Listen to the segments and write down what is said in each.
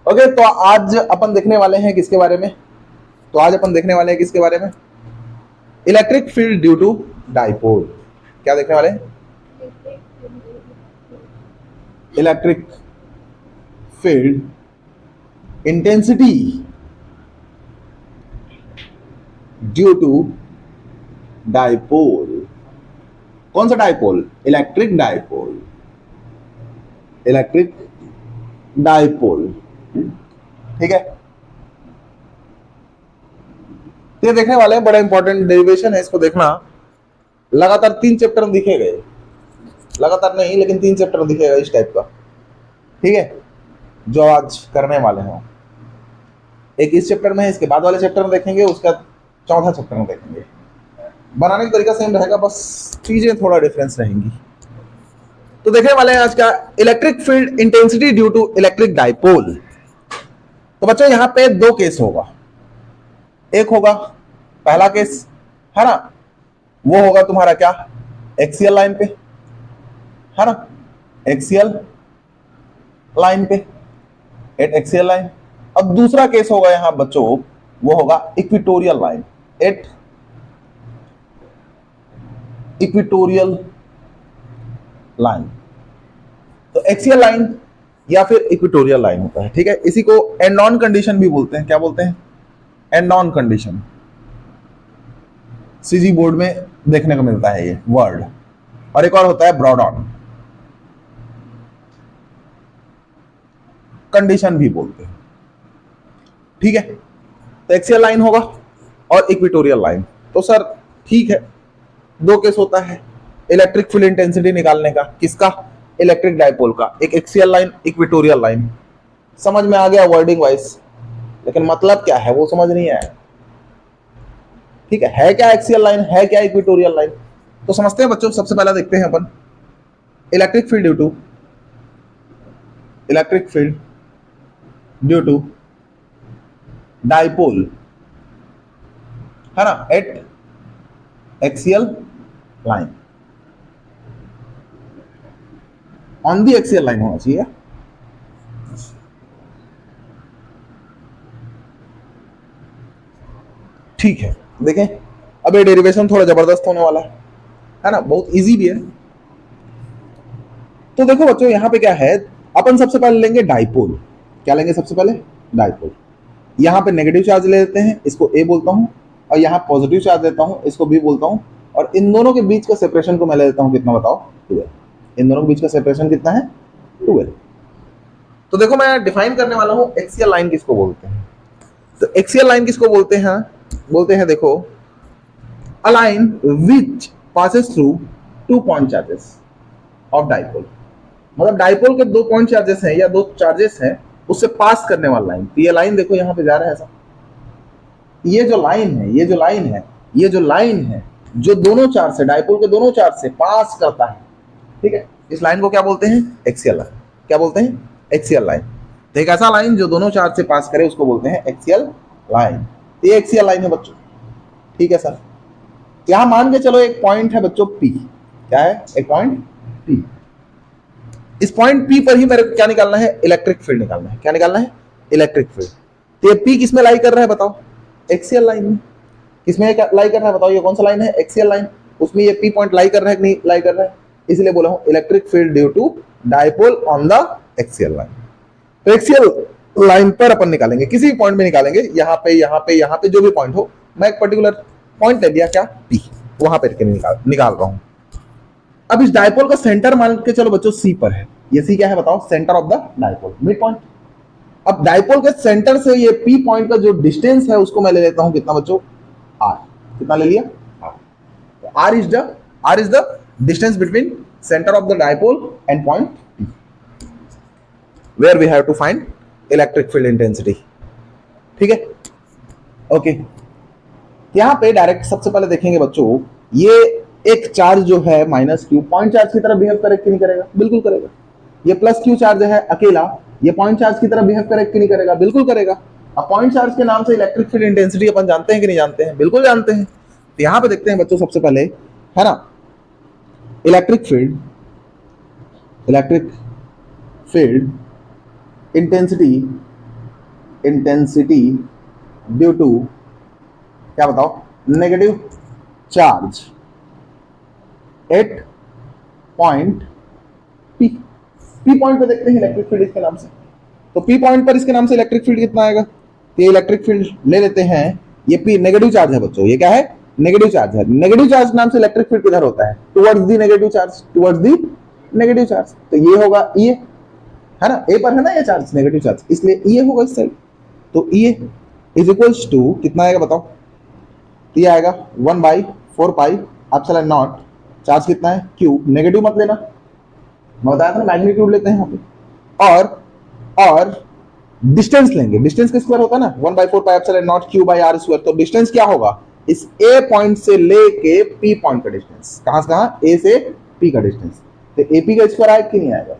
Okay, तो आज अपन देखने वाले हैं किसके बारे में? तो आज अपन देखने वाले हैं किसके बारे में? Electric field due to dipole. क्या देखने वाले हैं? Electric field intensity due to dipole. कौन सा dipole? Electric dipole. Electric dipole, ठीक है। ये देखने वाले हैं, बड़ा इंपॉर्टेंट डेरिवेशन है, इसको देखना। लगातार 3 चैप्टर में दिखे गए, लगातार नहीं लेकिन 3 चैप्टर में दिखेगा इस टाइप का, ठीक है, जो आज करने वाले हैं। एक इस चैप्टर में है, इसके बाद वाले चैप्टर में देखेंगे, उसका चौथा चैप्टर में देखेंगे। बनाने का तरीका सेम रहेगा, बस चीजें थोड़ा डिफरेंस रहेंगी। तो देखने वाले हैं आज का electric field intensity due to electric dipole. तो बच्चों यहां पे 2 केस होगा। एक होगा पहला केस, है ना, वो होगा तुम्हारा क्या, एक्सियल लाइन पे, है ना, एक्सियल लाइन पे, एट एक्सियल लाइन। अब दूसरा केस होगा यहां बच्चों, वो होगा equatorial line, at equatorial line. तो एक्सियल लाइन या फिर इक्वेटोरियल लाइन होता है, ठीक है। इसी को एंड ऑन कंडीशन भी बोलते हैं। क्या बोलते हैं? And on condition. CG board में देखने को मिलता है ये वर्ड। और एक और होता है ब्रॉड ऑन कंडीशन भी बोलते हैं, ठीक है। तो एक्सियल लाइन होगा और इक्वेटोरियल लाइन। तो सर ठीक है, 2 केस होता है इलेक्ट्रिक फील्ड इंटेंसिटी निकालने का। किसका? इलेक्ट्रिक डाइपोल का। एक एक्सियल लाइन, इक्वेटोरियल लाइन। समझ में आ गया वर्डिंग वाइज, लेकिन मतलब क्या है वो समझ नहीं आया, ठीक है क्या एक्सियल लाइन, है क्या इक्वेटोरियल लाइन? तो समझते हैं बच्चों। सबसे पहला देखते हैं अपन electric field due to dipole, है ना, at axial line, on the axial line होना चाहिए। ठीक है, देखें अब ये डेरिवेशन थोड़ा जबरदस्त होने वाला है ना, बहुत इजी भी है। तो देखो बच्चों यहां पे क्या है, अपन सबसे पहले लेंगे डाइपोल। क्या लेंगे सबसे पहले? डाइपोल। यहां पे नेगेटिव चार्ज ले लेते हैं, इसको ए बोलता हूं, और यहां पॉजिटिव चार्ज लेता हूं, इसको बी बोलता हूं। और इन दोनों के बीच का सेपरेशन को मैं ले लेता हूं, कितना बताओ? 12। इन दोनों के बीच का सेपरेशन कितना है? 12। तो देखो मैं डिफाइन करने वाला हूं एक्सियल लाइन किसको बोलते हैं। तो एक्सियल लाइन किसको बोलते हैं? बोलते हैं देखो, a line which passes through 2 point charges of dipole। मतलब डाइपोल के 2 पॉइंट चार्जेस हैं या 2 चार्जेस हैं, उससे पास करने वाला लाइन। तो ये लाइन देखो यहां पे जा रहा है ऐसा, ये जो लाइन है, ये जो लाइन है, ये जो लाइन है, जो दोनों चार्ज से, डाइपोल के दोनों चार्ज से पास करता है, ठीक है, इस लाइन को क्या बोलते हैं? Axial line. क्या बोलते हैं? Axial line. तो एक ऐसा लाइन जो दोनों चार्ज से पास करे उसको बोलते हैं एक्सियल लाइन। ये एक्सियल लाइन है बच्चों, ठीक है सर। यहां मान के चलो एक पॉइंट है बच्चों P। क्या है? एक पॉइंट P। इस पॉइंट P पर ही मेरे को क्या निकालना है? इलेक्ट्रिक फील्ड निकालना है। क्या निकालना है? Electric field. तो ये P किसमें लाई कर रहा है बताओ? एक्सियल लाइन में। किसमें लाई कर रहा है बताओ? ये कौन सा लाइन है? Axial line. उसमें ये P पॉइंट लाई कर रहा है कि नहीं लाई कर रहा है? इसलिए बोला हूं electric field due to dipole on the axial line. तो एक्सियल लाइन पर अपन निकालेंगे, किसी भी पॉइंट में निकालेंगे, यहां पे यहां पे यहां पे जो भी पॉइंट हो। मैं एक पर्टिकुलर पॉइंट ले लिया, क्या? P, वहां पर निकाल रहा हूं। अब इस डाइपोल का सेंटर मान के चलो बच्चों C पर है। ये C क्या है बताओ? Centre of the dipole, mid point. अब डाइपोल के सेंटर से ये P पॉइंट का जो डिस्टेंस है उसको मैं ले लेता हूं, कितना बच्चों? R। कितना ले लिया? R। R is the distance between centre of the dipole and point P, where we have to find electric field intensity, ठीक है, ओके। यहां पे डायरेक्ट सबसे पहले देखेंगे बच्चों, ये एक चार्ज जो है -q पॉइंट चार्ज की तरह बिहेव करेगा कि नहीं करेगा? बिल्कुल करेगा। ये +q चार्ज है अकेला, ये पॉइंट चार्ज की तरह बिहेव करेगा कि नहीं करेगा? बिल्कुल करेगा। अब पॉइंट चार्ज के नाम से इलेक्ट्रिक फील्ड इंटेंसिटी अपन जानते हैं कि नहीं जानते हैं? बिल्कुल जानते हैं। तो यहां पे देखते हैं बच्चों सबसे पहले, है ना, electric field intensity intensity due to क्या बताओ, negative charge at point P. P point पे देखते हैं इलेक्ट्रिक फील्ड इसके नाम से। तो पी पॉइंट पर इसके नाम से इलेक्ट्रिक फील्ड कितना आएगा, तो ये इलेक्ट्रिक फील्ड ले लेते हैं, ये पी नेगेटिव चार्ज है बच्चों, ये क्या है, नेगेटिव चार्ज है। नेगेटिव चार्ज नाम से इलेक्ट्रिक फील्ड किधर होता है, towards the negative charge, towards the negative charge. तो ये होगा ये है ना, ए पर है ना ये चार्ज नेगेटिव चार्ज, इसलिए ये होगा इस साइड। तो ये इज इक्वल्स टू कितना आएगा बताओ, तो ये आएगा 1/4 पाई एप्सिलॉन नॉट, चार्ज कितना है क्यू, नेगेटिव मत लेना, मैं बताया था ना मैग्नीट्यूड लेते हैं यहाँ पे, और डिस्टेंस लेंगे, डिस्टेंस का स्क्वायर होता है ना 1/4 pi epsilon naught Q by R square. तो डिस्टेंस क्या होगा, इस ए पॉइंट से लेके पी पॉइंट का डिस्टेंस, कहां से कहां, ए से पी का डिस्टेंस। तो एपी का स्क्वायर आएगा कि नहीं आएगा,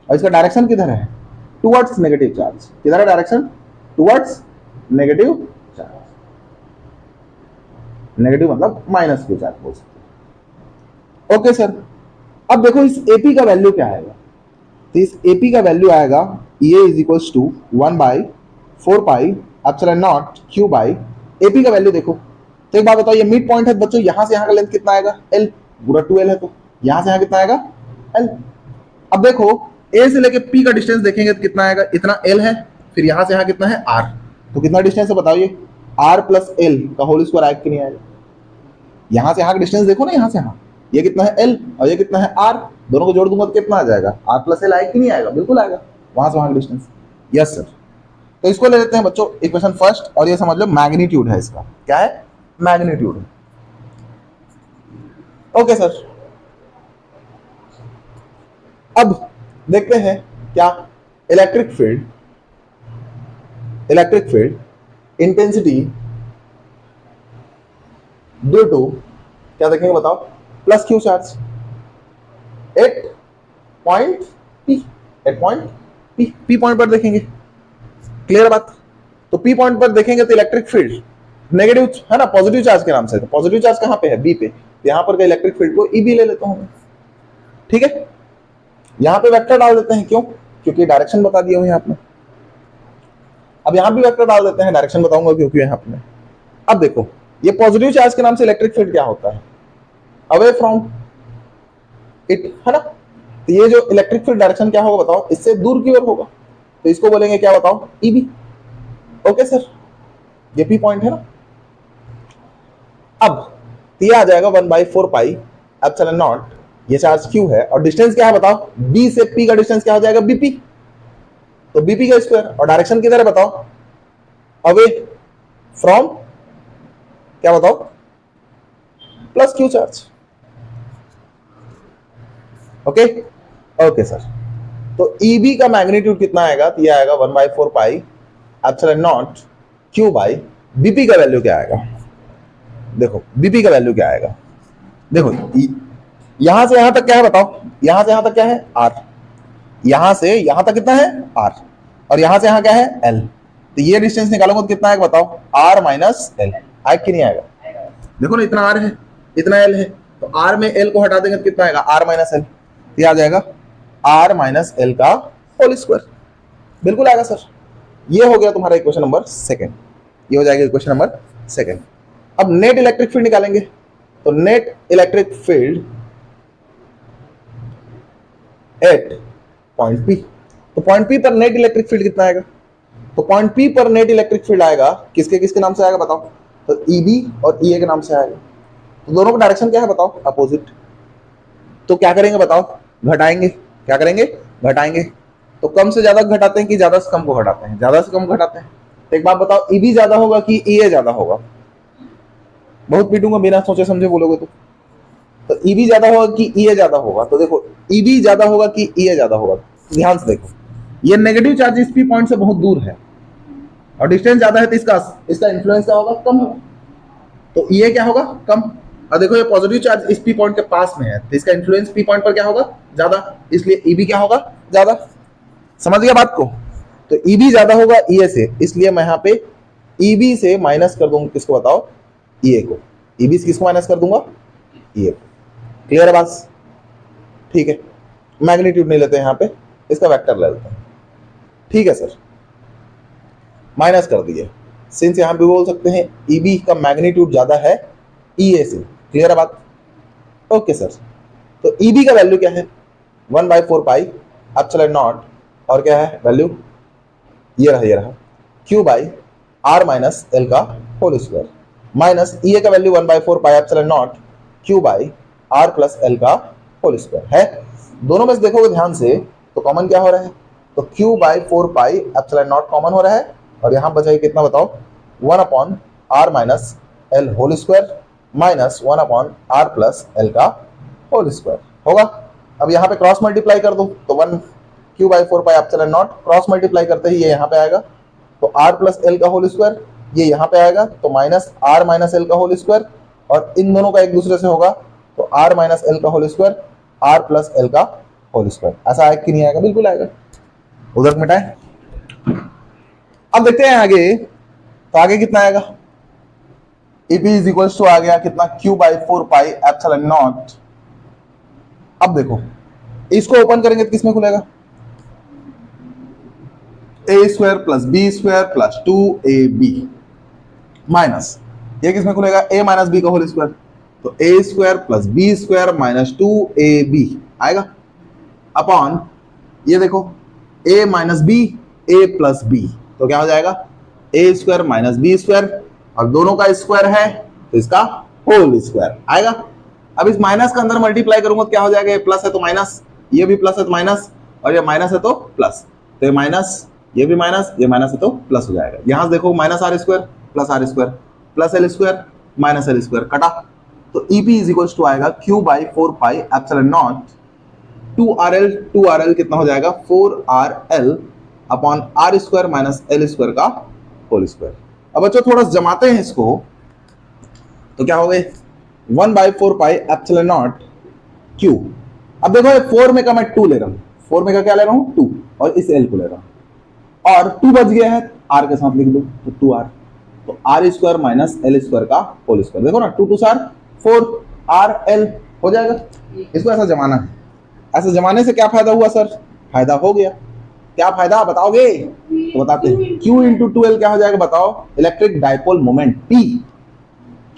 और इसका डायरेक्शन किधर है, टुवर्ड्स नेगेटिव चार्ज, किधर है direction, towards negative charge, negative मतलब माइनस क्यू चार्ज बोल सकते हैं। ओके सर, अब देखो इस एपी का वैल्यू क्या आएगा, तो इस एपी का वैल्यू आएगा ये is equals to 1/4 pi epsilon naught Q by, AP का वैल्यू देखो। तो एक बात बताओ, ये मिड पॉइंट है बच्चों, यहां से यहां का लेंथ कितना आएगा, एल, पूरा 2l है, तो यहां से यहां कितना आएगा, एल। अब देखो ए से लेके पी का डिस्टेंस देखेंगे तो कितना आएगा, इतना एल है, फिर यहां से यहां कितना है आर, तो कितना डिस्टेंस है बताओ, ये आर प्लस एल का होल स्क्वायर आएगा कि नहीं आएगा। यहां से यहां का डिस्टेंस देखो ना, यहां से यहां ये कितना है एल और ये कितना है आर, दोनों को जोड़ दूंगा तो कितना आ जाएगा, आर प्लस एल आएगा कि नहीं आएगा, बिल्कुल आएगा, वहां से वहां का डिस्टेंस। यस सर, तो इसको ले लेते हैं बच्चों इक्वेशन फर्स्ट, और ये समझ लो मैग्नीट्यूड है इसका, क्या है, मैग्नीट्यूड। ओके सर, अब देखते हैं क्या, electric field intensity due to क्या देखेंगे बताओ, plus Q charge at point P point पर देखेंगे, क्लियर बात। तो पी पॉइंट पर देखेंगे तो इलेक्ट्रिक फील्ड नेगेटिव है ना, पॉजिटिव चार्ज के नाम से, तो पॉजिटिव चार्ज कहां पे है, बी पे, यहां पर का इलेक्ट्रिक फील्ड को ईबी ले लेता हूं मैं, ठीक है। यहां पे वेक्टर डाल देते हैं, क्यों, क्योंकि डायरेक्शन बता दिया हुआ है आपने। अब यहां भी वेक्टर डाल देते हैं, डायरेक्शन बताऊंगा क्योंकि यहां पे। अब देखो ये पॉजिटिव चार्ज के नाम से इलेक्ट्रिक फील्ड क्या होता है, अवे फ्रॉम इट, है ना। तो ये जो इलेक्ट्रिक फील्ड डायरेक्शन क्या होगा बताओ, इससे दूर की ओर होगा, तो इसको बोलेंगे क्या बताओ, ईबी। ओके सर, ये पी पॉइंट है ना। अब ये आ जाएगा 1/4 पाई एप्सिलॉन नॉट, ये चार्ज क्यू है, और डिस्टेंस क्या है बताओ, बी से पी का डिस्टेंस क्या हो जाएगा, बीपी, तो बीपी का स्क्वायर, और डायरेक्शन किधर है बताओ, अवे फ्रॉम क्या बताओ, plus Q charge. Okay okay sir, तो ईबी का मैग्नीट्यूड कितना आएगा, तो ये आएगा 1/4 pi epsilon naught Q by, BP का वैल्यू क्या आएगा, देखो बीपी का वैल्यू क्या आएगा, देखो यहां से यहां तक क्या है बताओ, यहां से यहां तक क्या है आर, यहां से यहां तक कितना है आर, और यहां से यहां क्या है एल, तो ये डिस्टेंस निकालूंगा तो कितना आएगा बताओ, आर माइनस एल, आएगा कि नहीं आएगा, देखो ना इतना आर है इतना एल है, तो आर में एल को हटा देंगे तो कितना आएगा, आर माइनस एल, ये आ जाएगा आर माइनस एल का होल स्क्वायर, बिल्कुल आएगा सर। ये हो गया तुम्हारा इक्वेशन नंबर सेकंड, ये हो जाएगा इक्वेशन नंबर सेकंड। अब नेट इलेक्ट्रिक फील्ड निकालेंगे, तो net electric field eight point P, तो पॉइंट पी पर नेट इलेक्ट्रिक फील्ड कितना आएगा, तो पॉइंट पी पर नेट इलेक्ट्रिक फील्ड आएगा किसके किसके नाम से आएगा बताओ, तो ईबी और ईए के नाम से आएगा, तो दोनों का डायरेक्शन क्या है बताओ, अपोजिट। तो क्या करेंगे बताओ, घटाएंगे, क्या करेंगे घटाएंगे, तो कम से ज्यादा घटाते हैं कि ज्यादा से कम को घटाते हैं, ज्यादा से कम घटाते हैं। तो एक बात बताओ, ईबी ज्यादा होगा कि ईए ज्यादा होगा, बहुत पीटूंगा बिना सोचे समझे बोलोगे तो ईबी ज्यादा होगा कि ईए ज्यादा होगा, तो देखो ईबी ज्यादा होगा कि ईए ज्यादा होगा, तो ध्यान से देखो ये नेगेटिव चार्ज इस पी पॉइंट से बहुत दूर है और डिस्टेंस ज्यादा है, तो इसका इन्फ्लुएंस क्या होगा, कम होगा, तो ईए क्या होगा कम, और देखो ये पॉजिटिव चार्ज इस पी पॉइंट के पास में है, तो इसका इन्फ्लुएंस पी पॉइंट पर क्या होगा ज्यादा, इसलिए ईबी क्या होगा ज्यादा, समझ गया बात को। तो ईबी ज्यादा होगा ईए से, इसलिए मैं यहाँ पे ईबी से माइनस कर दूंगा किसको बताओ, ईए को, ईबी से किसको माइनस कर दूंगा, ईए को, क्लियर है बात, ठीक है। मैग्नीट्यूड नहीं लेते यहाँ पे, इसका वेक्टर ले लेते हैं, ठीक है सर। माइनस कर दिए, सिंस यहां भी बोल सकते हैं EB का मैग्नीट्यूड ज्यादा है EA से। क्लियर है बात? Okay sir. तो EB का वैल्यू क्या है? 1/4 पाई एप्सिलॉन नॉट, और क्या है वैल्यू? ये रहा Q by R minus L का होल स्क्वायर, माइनस EA का value 1/4 pi epsilon not Q by R plus L का होल स्क्वायर है। दोनों में से देखोगे ध्यान से तो कॉमन क्या हो रहा है? तो Q by 4 pi epsilon naught common हो रहा है, और यहां बचा कितना बताओ? 1/R minus L whole square minus 1/R plus L का होल स्क्वायर होगा। अब यहाँ पे क्रॉस मल्टीप्लाई कर दो, तो 1 Q by 4 pi epsilon not cross multiply करते ही ये यहाँ पे आएगा, तो R प्लस L का होल स्क्वायर ये यहाँ पे आएगा, तो माइनस R माइनस L का होल स्क्वायर, और इन दोनों का एक दूसरे से होगा तो R माइनस L का whole square R plus L का होल स्क्वायर। ऐसा आएगा कि नहीं आएगा? बिल्कुल आएगा। उधर मिटाएं। अब देखते हैं आगे, तो आगे कितना आएगा? EP इज इक्वल्स टू आ गया कितना? Q by 4 pi epsilon not. अब देखो इसको ओपन करेंगे तो किसमें खुलेगा? A square plus B square plus 2AB minus ये किसमें खुलेगा? A माइनस B का होल स्क्वायर, तो A square plus B square minus 2AB आएगा, अपॉन ये देखो A minus B A plus B, तो क्या हो जाएगा? A square minus B square, और दोनों का स्क्वायर है तो इसका होल स्क्वायर आएगा। अब इस माइनस का अंदर मल्टीप्लाई करूंगा तो क्या हो जाएगा? ये प्लस है तो माइनस, ये भी प्लस है तो माइनस, और ये माइनस है तो प्लस, तो ये माइनस, ये भी माइनस, ये माइनस है तो प्लस हो जाएगा। यहां देखो minus R square plus R square plus L square minus L square कटा, तो EP इज इक्वल्स टू आएगा Q by 4 pi epsilon not 2RL कितना हो जाएगा? 4RL upon R square minus L square का होल स्क्वायर। अब बच्चों थोड़ा जमाते हैं इसको, तो क्या हो गए? 1/4 पाई एप्सिलॉन नॉट Q। अब देखो ये 4 में का मैं 2 ले रहा हूं, 4 में का क्या ले रहा हूं? 2, और इस L को ले रहा हूं, और 2 बच गया है R के साथ लिख दो, तो 2R, तो R square minus L square का होल स्क्वायर। देखो ना 2 2 4 4RL हो जाएगा। इसको ऐसा जमाना है। ऐसा जमाने से क्या फायदा हुआ सर? फायदा हो गया। क्या फायदा बताओगे? तो बताते हैं। Q इंटू 2L क्या हो जाएगा बताओ? Electric dipole moment P।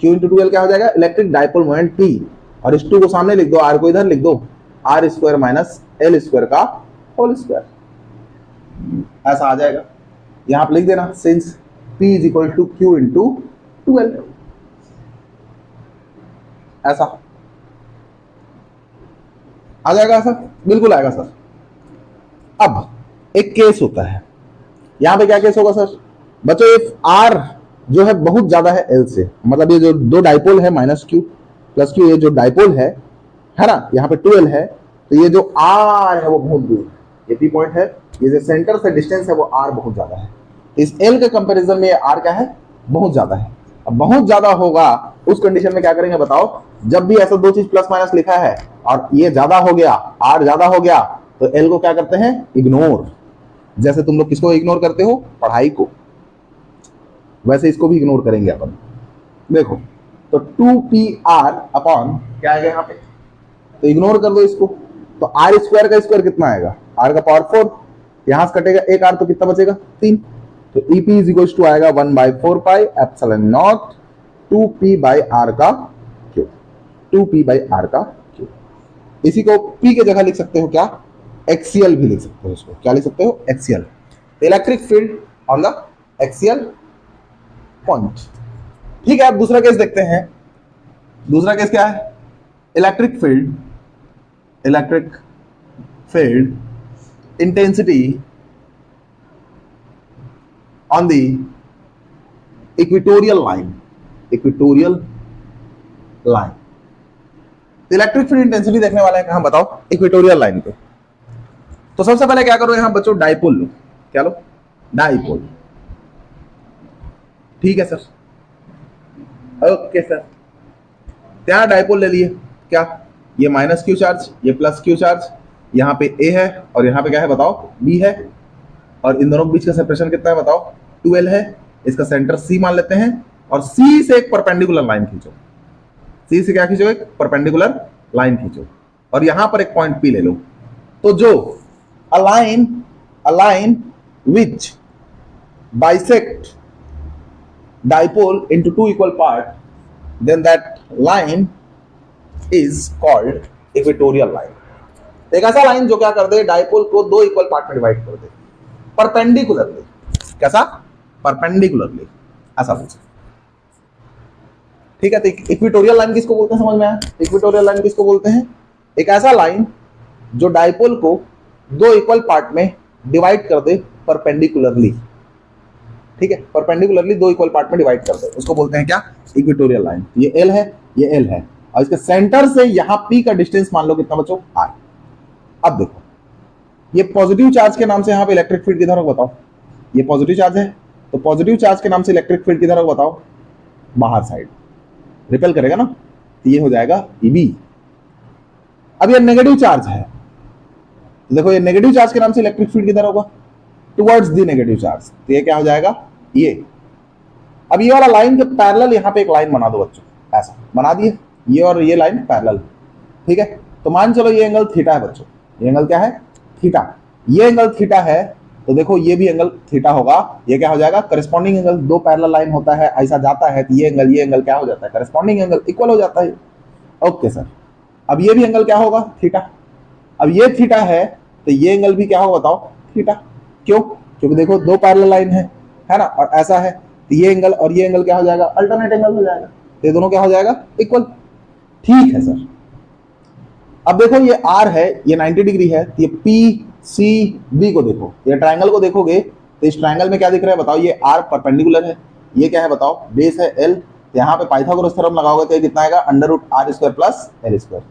Q into 2L क्या हो जाएगा? इलेक्ट्रिक डाइपोल मोमेंट P, और इस 2 को सामने लिख दो, R को इधर लिख दो, R square minus L square का होल स्क्वायर, ऐसा आ जाएगा। यहां पर लिख देना since P is equal to Q into 2L, ऐसा आ जाएगा सर? बिल्कुल आएगा सर। अब एक केस होता है, यहां पे क्या केस होगा सर? बच्चों इफ R जो है बहुत ज्यादा है L से, मतलब ये जो दो डाइपोल है माइनस Q प्लस Q, ये जो डाइपोल है ना, यहाँ पे 2L है, तो ये जो R है वो बहुत दूर, ये P पॉइंट है, ये जो सेंटर से डिस्टेंस है वो R बहुत ज्यादा है। इस L के कंपैरिजन में R क्या है? बहुत ज्यादा है। अब बहुत ज्यादा होगा उस कंडीशन में क्या करेंगे बताओ? जब भी ऐसा दो चीज प्लस माइनस लिखा है और ये ज्यादा हो गया, R ज्यादा हो गया, तो L को क्या करते हैं? इग्नोर। जैसे तुम लोग किसको इग्नोर करते हो? पढ़ाई को, वैसे इसको भी इग्नोर करेंगे अपन। देखो तो 2PR अपॉन क्या आएगा यहाँ पे? तो इग्नोर कर दो इसको, तो R स्क्वायर का स्क्वायर कितना आएगा? R का पावर 4, यहां से कटेगा एक R, तो कितना बचेगा? 3। तो EP इज इक्वल टू आएगा 1/4 pi epsilon naught 2P by R का क्यूब, 2P बाई R का क्यूब। इसी को P के जगह लिख सकते हो क्या? एक्सियल भी लिख सकते हो इसको। क्या लिख सकते हो? Axial. Electric field on the axial point. ठीक है, अब दूसरा केस देखते हैं। दूसरा केस क्या है? Electric field intensity on the equatorial line. Electric field intensity देखने वाले हैं कहां बताओ? इक्वेटोरियल लाइन पे। तो सबसे पहले क्या करो यहां बच्चों? डाइपोल लो। क्या लो? डाइपोल। ठीक है सर, ओके सर। क्या डाइपोल ले लिए? क्या ये माइनस Q चार्ज, ये प्लस Q चार्ज, यहाँ पे A है और यहाँ पे क्या है बताओ? B है, और इन दोनों के बीच का सेपरेशन कितना है बताओ? 2L है। इसका सेंटर C मान लेते हैं, और C से एक परपेंडिकुलर लाइन खींचो। C से क्या खींचो? एक परपेंडिकुलर लाइन खींचो, और यहां पर एक पॉइंट P ले लो। तो जो align which bisect dipole into two equal part, then that line is called equatorial line. एक ऐसा लाइन जो क्या कर दे, डाइपोल को दो इक्वल पार्ट में डिवाइड कर दे परपेंडिकुलरली. कैसा? परपेंडिकुलरली, ऐसा पूछ. ठीक है, तो इक्वेटोरियल लाइन किसको बोलते हैं, समझ में आया? इक्वेटोरियल लाइन किसको बोलते हैं? एक ऐसा लाइन जो डाइपोल को दो इक्वल पार्ट में डिवाइड कर दे परपेंडिकुलरली. ठीक है, परपेंडिकुलरली दो इक्वल पार्ट में डिवाइड कर दे, उसको बोलते हैं क्या? Equatorial line. ये एल है, ये एल है, और इसके सेंटर से यहां पी का डिस्टेंस मान लो कितना बच्चों? आर. अब देखो, ये पॉजिटिव चार्ज के नाम से यहां पे इलेक्ट्रिक फील्ड किधर होगा बताओ? ये पॉजिटिव चार्ज है, तो पॉजिटिव चार्ज के नाम से इलेक्ट्रिक फील्ड किधर होगा बताओ? बाहर साइड रिपेल करेगा ना, तो ये हो जाएगा ईबी. अब ये नेगेटिव चार्ज है, तो देखो ये नेगेटिव चार्ज के नाम से इलेक्ट्रिक फील्ड किधर होगा? टुवर्ड्स द नेगेटिव चार्ज, तो ये क्या हो जाएगा? ये. अब ये वाला लाइन के पैरेलल यहां पे एक लाइन बना दो बच्चों, ऐसा बना दिए, ये और ये लाइन पैरेलल. ठीक है, तो मान चलो ये एंगल थीटा है बच्चों. ये एंगल क्या है? थीटा. ये एंगल थीटा है, तो देखो ये भी एंगल थीटा होगा. ये क्या हो जाएगा? Corresponding angle. दो पैरेलल लाइन होता है, ऐसा जाता है, तो ये एंगल क्या हो जाता है? करस्पॉन्डिंग एंगल, इक्वल हो जाता है. ओके सर, अब ये भी एंगल क्या होगा? थीटा. अब ये थीटा है, तो ये एंगल भी क्या होगा बताओ? थीटा. क्यों? क्योंकि देखो दो पैरेलल लाइन है ना, और ऐसा है, तो ये एंगल और ये एंगल क्या हो जाएगा? अल्टरनेट एंगल हो जाएगा. तो ये दोनों क्या हो जाएगा? इक्वल. ठीक है सर. अब देखो ये आर है, ये 90 डिग्री है, तो ये पी सी बी को देखो, ये ट्राइंगल को देखोगे तो इस ट्राइंगल में क्या दिख रहा है बताओ? ये आर परपेंडिकुलर है, ये क्या है बताओ? बेस है एल. तो यहाँ पे पाइथागोरस थ्योरम लगाओगे तो ये कितना आएगा? Under root R square plus L square.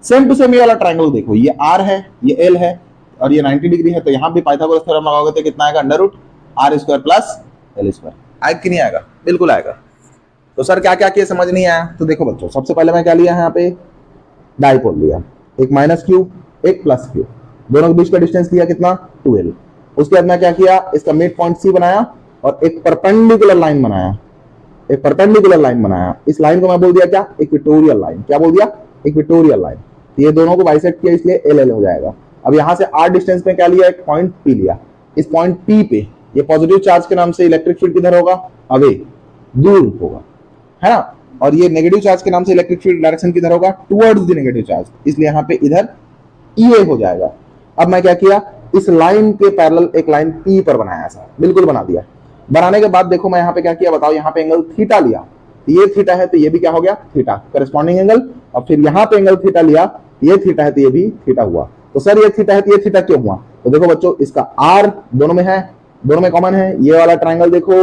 Same to same ये वाला ट्राइंगल देखो, ये आर है, ये एल है, और ये 90 डिग्री है, तो यहाँ भी पाइथागोरस थ्योरम लगाओगे तो कितना आएगा? Under root R square plus L square. आएगा कि नहीं आएगा? बिल्कुल आएगा. तो सर क्या क्या किया, समझ नहीं आया? तो देखो बच्चों, सबसे पहले मैं क्या लिया है यहाँ पे? डाइपोल लिया, एक माइनस क्यू, एक प्लस क्यू, दोनों के बीच का डिस्टेंस लिया कितना? 2l. उसके बाद मैं क्या किया? इसका मिड पॉइंट सी बनाया और एक परपेंडिकुलर लाइन बनाया, एक परपेंडिकुलर लाइन बनाया. इस लाइन को मैं बोल दिया क्या? Equatorial line. क्या बोल दिया? Equatorial line. ये दोनों को बाइसेक्ट किया, इसलिए एल एल हो जाएगा. अब यहां से आर डिस्टेंस में क्या लिया? एक पॉइंट पी लिया. इस पॉइंट पी पे ये पॉजिटिव चार्ज के नाम से इलेक्ट्रिक फील्ड किधर होगा? अवे, दूर होगा, है ना. और ये नेगेटिव चार्ज के नाम से इलेक्ट्रिक फील्ड डायरेक्शन किधर होगा? टुवर्ड्स द नेगेटिव चार्ज, इसलिए यहाँ पे इधर ई हो जाएगा. अब मैं क्या किया? इस लाइन के पैरेलल एक लाइन पी पर बनाया, ऐसा बिल्कुल बना दिया. बनाने के बाद देखो मैं यहाँ पे क्या किया बताओ? यहाँ पे एंगल थीटा लिया, ये थीटा है, तो ये भी क्या हो गया? Theta, corresponding angle. और फिर यहाँ पे एंगल थीटा लिया, ये थीटा है, तो ये भी थीटा हुआ. तो सर ये थीटा है, तो ये थीटा क्यों हुआ? तो देखो बच्चों, इसका आर दोनों में है, दोनों में कॉमन है. ये वाला ट्राइंगल देखो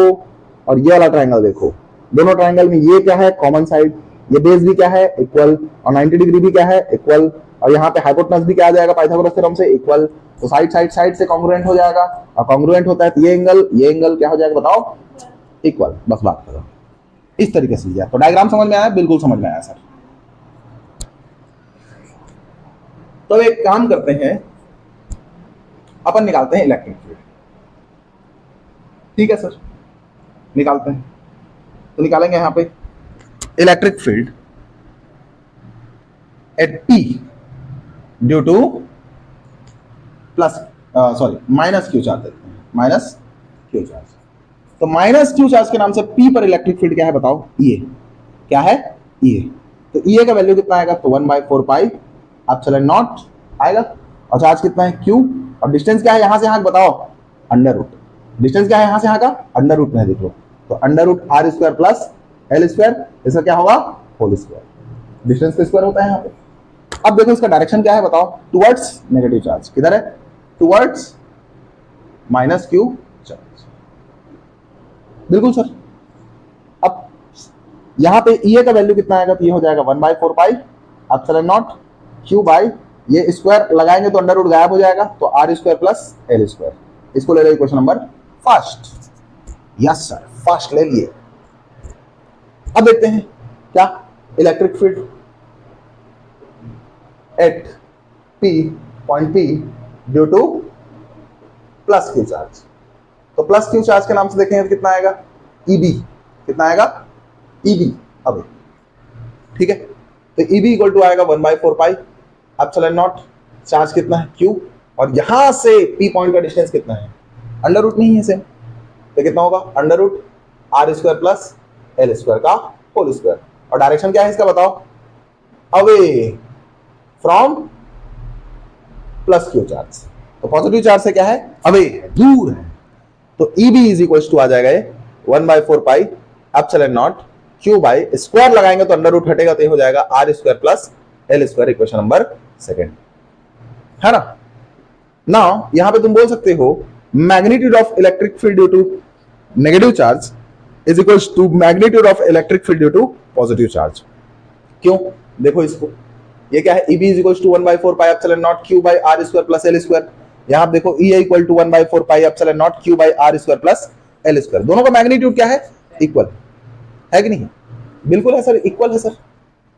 और ये वाला ट्राइंगल देखो, दोनों ट्राइंगल में ये क्या है? Common side. ये बेस भी क्या है? इक्वल. और 90 डिग्री भी क्या है? इक्वल. और यहाँ पे हाइपोटेनस भी क्या आ जाएगा पाइथागोरस थ्योरम से? इक्वल. तो साइड से कॉन्ग्रुएंट हो जाएगा, और कॉन्ग्रुएंट होता है तो ये एंगल क्या हो जाएगा बताओ? इक्वल. बस बात करो. इस तरीके से लिया. तो डायग्राम समझ में आया? बिल्कुल समझ में आया सर. तो एक काम करते हैं, अपन निकालते हैं इलेक्ट्रिक फील्ड. ठीक है सर, निकालते हैं. तो निकालेंगे यहां पे electric field at P due to plus minus Q charge देते हैं, माइनस क्यू चार्ज. तो माइनस क्यू चार्ज के नाम से पी पर इलेक्ट्रिक फील्ड क्या है बताओ? ये क्या है? ये. तो ये का वैल्यू कितना आएगा? तो 1/4 पाई एप्सिलॉन नॉट आएगा. और चार्ज कितना है? क्यू. और डिस्टेंस क्या है यहां से यहां बताओ? Under root. डिस्टेंस क्या है यहां से यहां का? अंडर रूट में देख लो, तो under root R square plus L square. इसका क्या होगा? Whole square. डिस्टेंस का स्क्वायर होता है यहाँ पे. अब देखो इसका डायरेक्शन क्या है बताओ? Towards negative charge. किधर है? Towards minus Q charge. बिल्कुल सर. अब यहाँ पे ये का वैल्यू कितना आएगा? तो ये हो जाएगा 1/4 pi epsilon naught Q by, ये स्क्वायर लगाएंगे तो अंडर रूट गायब हो जाएगा, तो R square plus L square. इसको ले लो question number first. Yes sir, first ले लिए. अब देखते हैं क्या? Electric field at P, point P due to plus Q charge. तो प्लस क्यू चार्ज के नाम से देखेंगे तो कितना आएगा? ईबी. कितना आएगा? ईबी. अब ठीक है, तो ईबी इक्वल टू आएगा 1/4 पाई एप्सिलॉन नॉट. चार्ज कितना है? क्यू. और यहां से पी पॉइंट का डिस्टेंस कितना है? अंडर रूट नहीं है सेम. तो कितना होगा under root R square plus L square का होल स्क्वायर। और डायरेक्शन क्या है इसका बताओ, away from plus Q charge. तो पॉजिटिव चार्ज से क्या है, अवे दूर है। तो E B is equal to आ जाएगा ये 1/4 pi epsilon naught Q by square लगाएंगे तो अंडर रूट हटेगा तो ये हो जाएगा R square plus L square. Equation number second है ना। नाउ यहां पे तुम बोल सकते हो magnitude of electric field due to negative charge is equal to magnitude of electric field due to positive charge. क्यों, देखो इसको, ये क्या है, E B is equal to 1/4 pi epsilon naught Q by R square plus L square. यहां आप देखो E equal to 1/4 pi epsilon naught Q by R square plus L square. दोनों का मैग्नीट्यूड क्या है, इक्वल है कि नहीं, बिल्कुल है सर, इक्वल है सर।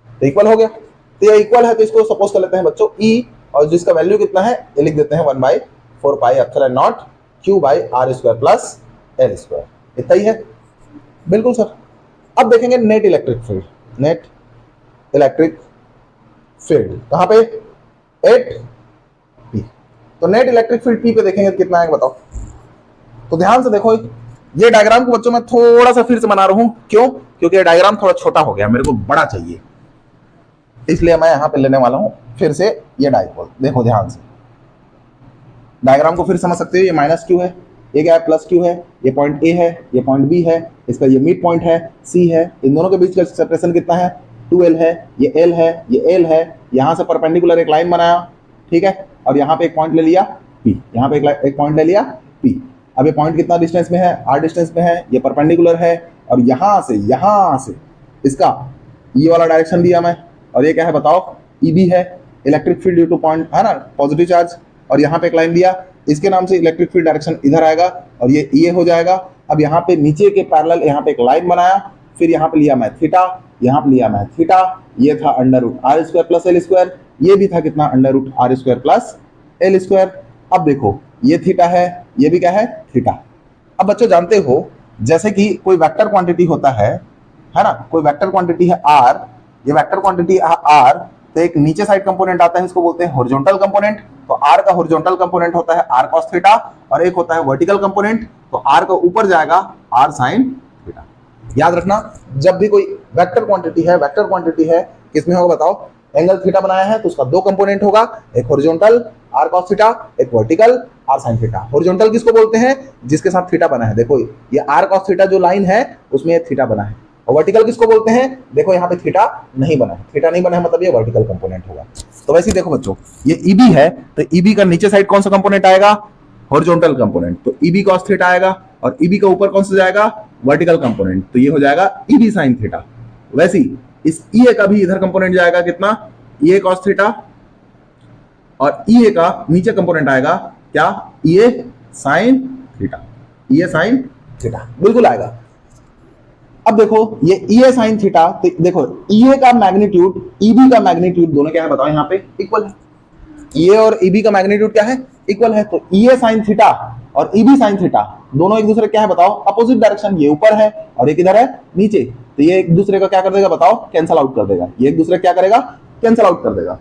तो इक्वल हो गया, तो ये इक्वल है तो इसको सपोज कर लेते हैं बच्चों ई, और जिसका वैल्यू कितना है ये लिख देते हैं 1/4 pi epsilon naught Q by R square plus L square. इतना ही है, बिल्कुल सर। अब देखेंगे net electric field, net electric field कहां पे, एट पी। तो नेट इलेक्ट्रिक फील्ड पी पे देखेंगे कितना है बताओ। तो ध्यान से देखो, ये डायग्राम को बच्चों मैं थोड़ा सा फिर से बना रहा हूं, क्यों, क्योंकि ये डायग्राम थोड़ा छोटा हो गया, मेरे को बड़ा चाहिए, इसलिए मैं यहां पे लेने वाला हूं फिर से ये डायपोल। देखो ध्यान से, डायग्राम को फिर समझ सकते हो, ये माइनस क्यू है, ये क्या है प्लस क्यू है, ये पॉइंट ए है, ये पॉइंट बी है, इसका ये मिड पॉइंट है सी है, इन दोनों के बीच का सेपरेशन कितना है 2l है, ये l है, ये l है, यहां से परपेंडिकुलर एक लाइन बनाया, ठीक है, और यहां पे एक पॉइंट ले लिया p, यहां पे एक पॉइंट ले लिया p। अब ये पॉइंट कितना डिस्टेंस में है, r डिस्टेंस में है, ये परपेंडिकुलर है, और यहां से इसका ये वाला डायरेक्शन दिया मैं, और ये क्या है बताओ, EB है, electric field due two point है ना पॉजिटिव चार्ज, और यहाँ पे एक लाइन दिया, इसके नाम से इलेक्ट्रिक फील्ड डायरेक्शन इधर आएगा, और ये हो जाएगा। अब यहाँ पे नीचे के पैरेलल यहाँ पे एक लाइन बनाया, फिर यहाँ पे लिया मैं थीटा, यहाँ पे लिया मैं थीटा, ये था under root R square plus L square, ये भी था कितना under root R square plus L square. अब देखो ये थीटा है, ये भी क्या है थीटा। अब बच्चों जानते हो जैसे कि कोई वेक्टर क्वांटिटी होता है ना, कोई वेक्टर क्वांटिटी है आर, ये वेक्टर क्वांटिटी आर, तो एक नीचे साइड कंपोनेंट आता है, इसको बोलते हैं हॉरिजॉन्टल कंपोनेंट। तो आर का हॉरिजॉन्टल कंपोनेंट होता है आर कॉस थीटा, और एक होता है वर्टिकल कंपोनेंट, तो आर का ऊपर जाएगा आर साइन थीटा। याद रखना, जब भी कोई वेक्टर क्वांटिटी है किसमें होगा बताओ, एंगल थीटा बनाया है तो उसका दो कंपोनेंट होगा, एक हॉरिजॉन्टल आर कॉस थीटा, एक vertical R sine theta. Horizontal किसको बोलते हैं, जिसके साथ थीटा बना है, देखो ये आर कॉस थीटा जो लाइन है उसमें ये थीटा बना है। और वर्टिकल किसको बोलते हैं, देखो यहाँ पे थीटा नहीं बना है, थीटा नहीं बना है मतलब ये वर्टिकल कंपोनेंट होगा। तो वैसे ही देखो बच्चों, ये EB है तो EB का नीचे साइड कौन सा कंपोनेंट आएगा, हॉरिजॉन्टल कंपोनेंट, तो EB cos थीटा आएगा, और EB का ऊपर कौन सा जाएगा, वर्टिकल कंपोनेंट, तो ये हो जाएगा EB sin थीटा। वैसे ही इस EA का भी इधर कंपोनेंट जाएगा कितना, EA cos थीटा, और EA का नीचे कंपोनेंट आएगा क्या, EA sin theta, EA sin theta बिल्कुल आएगा। अब देखो ये EA sin थीटा, तो देखो EA का मैग्नीट्यूड EB का मैग्नीट्यूड दोनों क्या है बताओ, यहाँ पे इक्वल है, EA और EB का मैग्नीट्यूड क्या है, इक्वल है। तो EA sin थीटा और EB sin थीटा दोनों एक दूसरे क्या है बताओ, अपोजिट डायरेक्शन, ये ऊपर है और एक इधर है नीचे, तो ये एक दूसरे का क्या कर देगा बताओ, कैंसल आउट कर देगा, ये एक दूसरे क्या करेगा, कैंसल आउट कर देगा।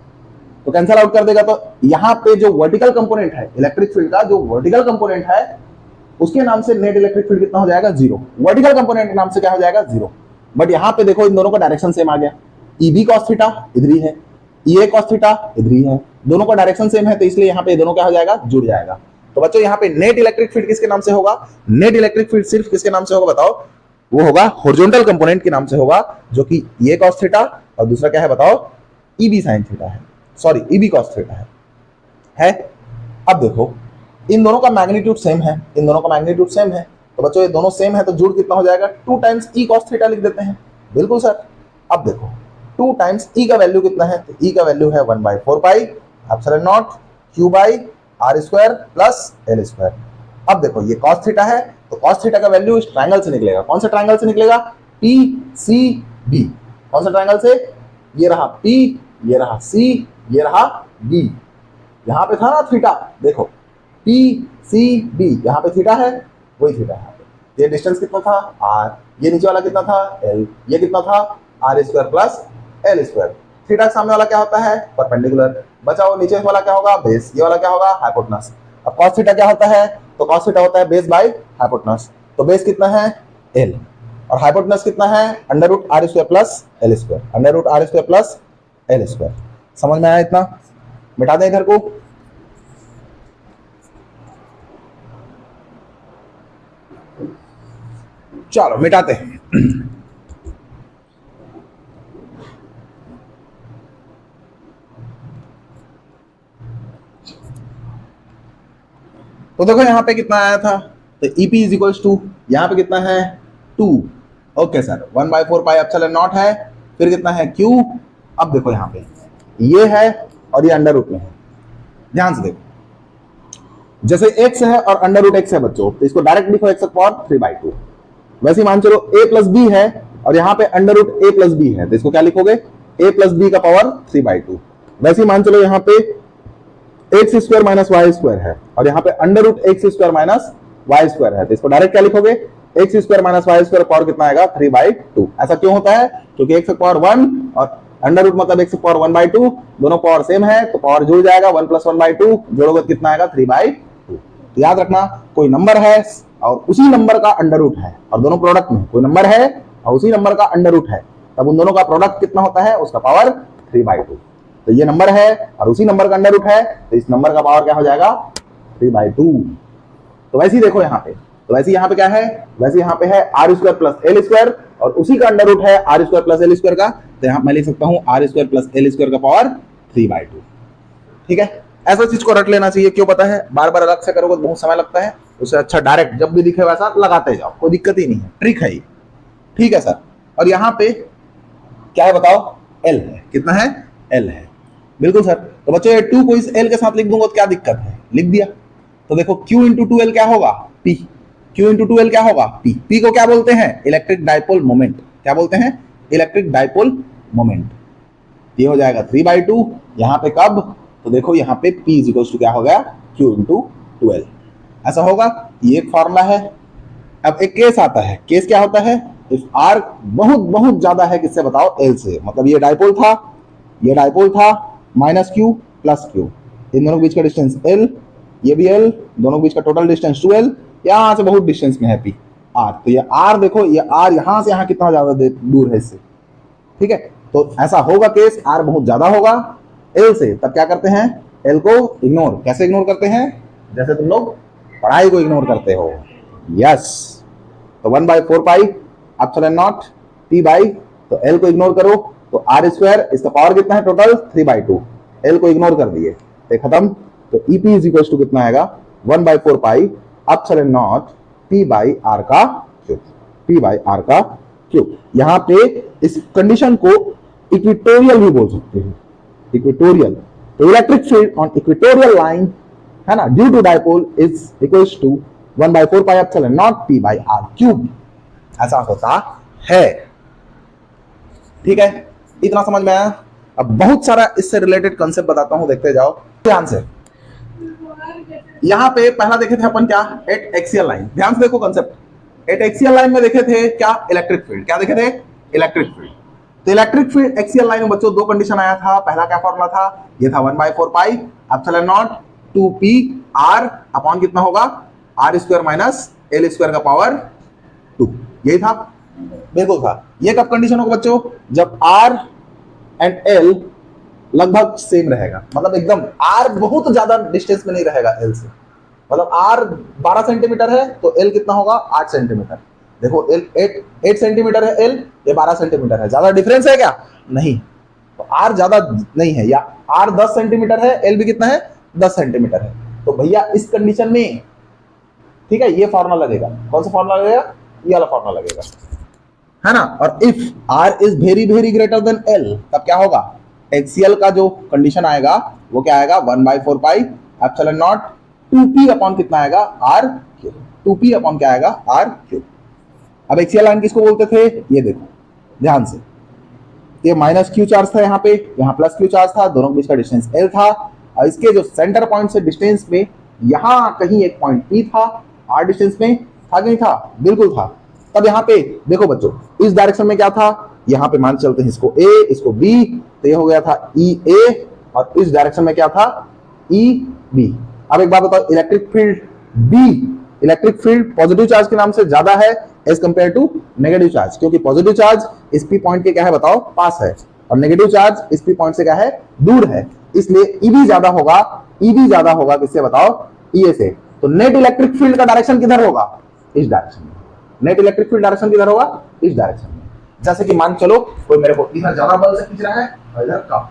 तो कैंसल आउट कर देगा, तो यहाँ पे जो वर्टिकल कंपोनेंट है इलेक्ट्रिक फील्ड का, जो वर्टिकल कंपोनेंट है उसके नाम से नेट इलेक्ट्रिक फील्ड कितना हो जाएगा, जीरो। वर्टिकल कंपोनेंट के नाम से क्या हो जाएगा, जीरो। बट यहाँ पे देखो इन दोनों का डायरेक्शन सेम आ गया, EB cos थीटा इधर ही है, EA cos थीटा इधर ही है, दोनों का डायरेक्शन सेम है, तो इसलिए यहाँ पे दोनों क्या हो जाएगा, जुड़ जाएगा। तो बच्चों यहाँ पे नेट इलेक्ट्रिक फील्ड किसके नाम से होगा, नेट इलेक्ट्रिक फील्ड सिर्फ किसके नाम से होगा बताओ, वो होगा हॉरिजॉन्टल कंपोनेंट के नाम से होगा, जो कि EA cos थीटा और दूसरा क्या है बताओ, EB sin थीटा है, सॉरी EB cos थीटा है। अब देखो इन दोनों का मैग्नीट्यूड सेम है, इन दोनों का मैग्नीट्यूड सेम है, तो बच्चों ये दोनों सेम है तो जुड़ कितना हो जाएगा, 2 टाइम्स E cos थीटा लिख देते हैं, बिल्कुल सर। अब देखो 2 टाइम्स E का वैल्यू कितना है, तो E का वैल्यू है 1/4 pi epsilon not Q by R square plus L square. अब देखो ये cos थीटा है, तो cos थीटा का वैल्यू इस ट्रायंगल से निकलेगा, कौन सा ट्रायंगल से निकलेगा, PCB। कौन सा ट्रायंगल से, ये रहा P, ये रहा C, ये रहा B। यहाँ पे था ना थीटा, देखो PCB, यहाँ पे थीटा है, वही थीटा है। ये डिस्टेंस कितना था R, ये नीचे वाला कितना था L, ये कितना था R square plus L square. Theta के सामने वाला क्या होता है, परपेंडिकुलर, बचाओ नीचे वाला क्या होगा, बेस, ये वाला क्या होगा, हाइपोटेनस। अब cos थीटा क्या होता है, तो cos थीटा होता है बेस बाय हाइपोटेनस। तो तो बेस कितना है l, और हाइपोटेनस कितना है under root R square plus L square, under root R square plus L square. समझ में आया इतना? मिटा दें इधर को। चलो मिटाते हैं। तो देखो यहां पे कितना आया था, तो EP इज इक्वल टू, यहां पे कितना है 2, okay sir, 1/4 pi epsilon not है, फिर कितना है Q। अब देखो यहां पे ये है और ये अंडर रूट में है, ध्यान से देखो, जैसे x है और अंडर रूट x है बच्चों, तो इसको डायरेक्ट लिखो x पावर 3/2। वैसे ही मान चलो a प्लस बी है और यहाँ पे under root a plus B है, तो इसको क्या लिखोगे a प्लस बी का पावर 3/2। वैसे ही मान चलो यहाँ पे X square minus Y square है और यहाँ पे under root X square minus Y square है, तो इसको डायरेक्ट क्या लिखोगे X square minus Y square power कितना आएगा 3/2। ऐसा क्यों होता है? क्योंकि एक्स पावर 1 और अंडर रूट मतलब एक्स पावर 1/2, दोनों पावर सेम है तो पावर जुड़ जाएगा, 1 + 1/2 जोड़ोगे तो कितना आएगा 3/2। तो याद रखना, कोई नंबर है और उसी नंबर का अंडर रूट है, और दोनों प्रोडक्ट में कोई नंबर है और उसी नंबर का अंडर रूट है, तब उन दोनों का प्रोडक्ट कितना होता है, उसका पावर 3/2। तो ये नंबर है और उसी नंबर का अंडर रूट है, तो इस नंबर का पावर क्या हो जाएगा 3/2। तो वैसे ही देखो यहाँ पे, तो वैसे यहाँ पे क्या है, वैसे यहाँ पे है R square plus L square और उसी का अंडर रूट है R square plus L square का, तो यहाँ मैं लिख सकता हूँ R square plus L square का पावर 3/2। ठीक है, ऐसा चीज को रट लेना चाहिए। क्यों पता है, बार बार अलग से करोगे तो बहुत समय लगता है, उससे अच्छा डायरेक्ट जब भी दिखे वैसा लगाते जाओ, कोई दिक्कत ही नहीं है, ट्रिक है ये। ठीक है सर, और यहाँ पे क्या है बताओ, एल है, कितना है एल है, बिल्कुल सर। तो बच्चों ये 2 को इस एल के साथ लिख दूंगा तो क्या दिक्कत है, लिख दिया। तो देखो Q इंटू 2L क्या होगा P, Q इंटू 2L क्या होगा P। P को क्या बोलते हैं, इलेक्ट्रिक डाइपोल मोमेंट, क्या बोलते हैं, इलेक्ट्रिक डाइपोल मोमेंट। ये हो जाएगा 3/2, यहाँ पे कब, तो देखो यहाँ पे P इज इक्वल टू क्या हो गया Q इंटू 2L, ऐसा होगा। ये एक फॉर्मूला है। अब एक केस आता है, केस क्या होता है, इफ R बहुत बहुत ज्यादा है किससे बताओ, L से, मतलब ये डाइपोल था, ये डाइपोल था, माइनस Q प्लस Q, इन दोनों के बीच का डिस्टेंस L, ये भी L, दोनों के बीच का टोटल डिस्टेंस 2L, यहां से बहुत डिस्टेंस में है P R, तो ये R देखो, ये R यहां से यहां कितना ज्यादा दूर है इससे। ठीक है, तो ऐसा होगा केस, R बहुत ज्यादा होगा L से, तब क्या करते हैं, L को इग्नोर, कैसे इग्नोर करते हैं, जैसे तुम लोग पढ़ाई को इग्नोर करते हो। यस, तो 1/4 pi epsilon naught P by, तो L को इग्नोर करो तो R स्क्वायर, इसका पावर कितना है टोटल 3/2, L को इग्नोर कर दिए तो खत्म। तो EP इज इक्वल टू कितना आएगा 1/4 pi epsilon naught P by R का क्यूब, P बाई R का क्यूब। यहाँ पे इस कंडीशन को इक्वेटोरियल भी बोल सकते हैं, इक्वेटोरियल। तो electric field on equatorial line है ना, due to dipole is equals to 1/4 pi epsilon naught P by R cube, ऐसा होता है। ठीक है, इतना समझ में आया। अब बहुत सारा इससे रिलेटेड कंसेप्ट बताता हूं, देखते जाओ ध्यान से। यहां पे पहला देखे थे अपन क्या, एट एक्सियल लाइन, ध्यान से देखो कंसेप्ट। एट एक्सियल लाइन में देखे थे क्या, इलेक्ट्रिक फील्ड, क्या देखे थे, इलेक्ट्रिक फील्ड। तो इलेक्ट्रिक फील्ड एक्सियल लाइन में बच्चों दो कंडीशन आया था। पहला क्या फॉर्मूला था, ये था 1/4 pi epsilon naught 2P R upon कितना होगा R square minus L square का पावर 2, यही था, बिल्कुल था। ये कब कंडीशन होगा बच्चों, जब R एंड L लगभग सेम रहेगा, मतलब एकदम R बहुत ज्यादा डिस्टेंस में नहीं रहेगा L से, मतलब R 12 सेंटीमीटर है तो L कितना होगा 8 सेंटीमीटर। देखो L 8 सेंटीमीटर है L, ये 12 सेंटीमीटर है, ज्यादा डिफरेंस है क्या, नहीं। तो R ज्यादा नहीं है, या R 10 सेंटीमीटर है, L भी कितना है 10 सेंटीमीटर है। तो भैया इस कंडीशन में ठीक है ये फॉर्मूला लगेगा, कौन सा फॉर्मूला लगेगा, ये वाला फॉर्मूला लगेगा, है ना। और if R is very very greater than L, तब क्या होगा, एक्सियल का जो कंडीशन आएगा वो क्या आएगा 1/4 pi epsilon naught 2P upon कितना आएगा R क्यूब, 2P अपॉन क्या आएगा R क्यूब। अब एक्सियल लाइन किसको बोलते थे, ये देखो ध्यान से, ये माइनस क्यू चार्ज था यहाँ पे, यहाँ प्लस क्यू चार्ज था, दोनों के बीच का डिस्टेंस L था, और इसके जो सेंटर पॉइंट से डिस्टेंस में यहाँ कहीं एक पॉइंट P था, R डिस्टेंस में था कि नहीं था, बिल्कुल था। तब यहाँ पे देखो बच्चों, इस डायरेक्शन में क्या था, यहाँ पे मान चलते हैं इसको A इसको B, तो ये हो गया था EA, और इस डायरेक्शन में क्या था EB। अब एक बात बताओ, electric field B electric field positive charge के नाम से ज्यादा है as compare to negative charge, क्योंकि पॉजिटिव चार्ज इस पी पॉइंट के क्या है बताओ, पास है, और नेगेटिव चार्ज इस पी पॉइंट से क्या है, दूर है। इसलिए ईबी ज्यादा होगा, ईबी ज्यादा होगा किससे बताओ, ईए से। तो नेट इलेक्ट्रिक फील्ड का डायरेक्शन किधर होगा, इस डायरेक्शन में। नेट इलेक्ट्रिक फील्ड डायरेक्शन किधर होगा, इस डायरेक्शन में। जैसे कि मान चलो कोई मेरे को इधर ज्यादा बल से खींच रहा है और इधर कम,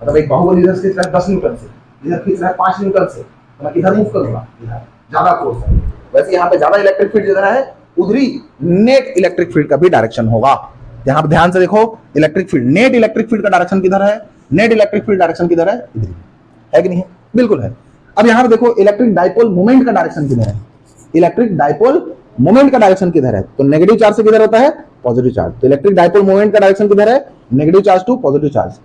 मतलब एक बाहुबल इधर से खींच रहा है 10 न्यूटन से, इधर खींच रहा है 5 न्यूटन से, तो मैं इधर मूव करूंगा, इधर ज्यादा फोर्स है। वैसे यहाँ पे ज्यादा इलेक्ट्रिक फील्ड जिधर है उधर ही नेट इलेक्ट्रिक फील्ड का भी डायरेक्शन होगा। यहाँ पे ध्यान से देखो, electric field, net electric field का डायरेक्शन किधर है, नेट इलेक्ट्रिक फील्ड डायरेक्शन किधर है, इधर है कि नहीं है, बिल्कुल है। अब यहाँ पे देखो इलेक्ट्रिक डाइपोल मोमेंट का डायरेक्शन किधर है, इलेक्ट्रिक डाइपोल मोमेंट का डायरेक्शन किधर है, तो नेगेटिव चार्ज से किधर होता है, पॉजिटिव चार्ज। तो इलेक्ट्रिक डाइपोल मोमेंट का डायरेक्शन किधर है, negative charge to positive charge.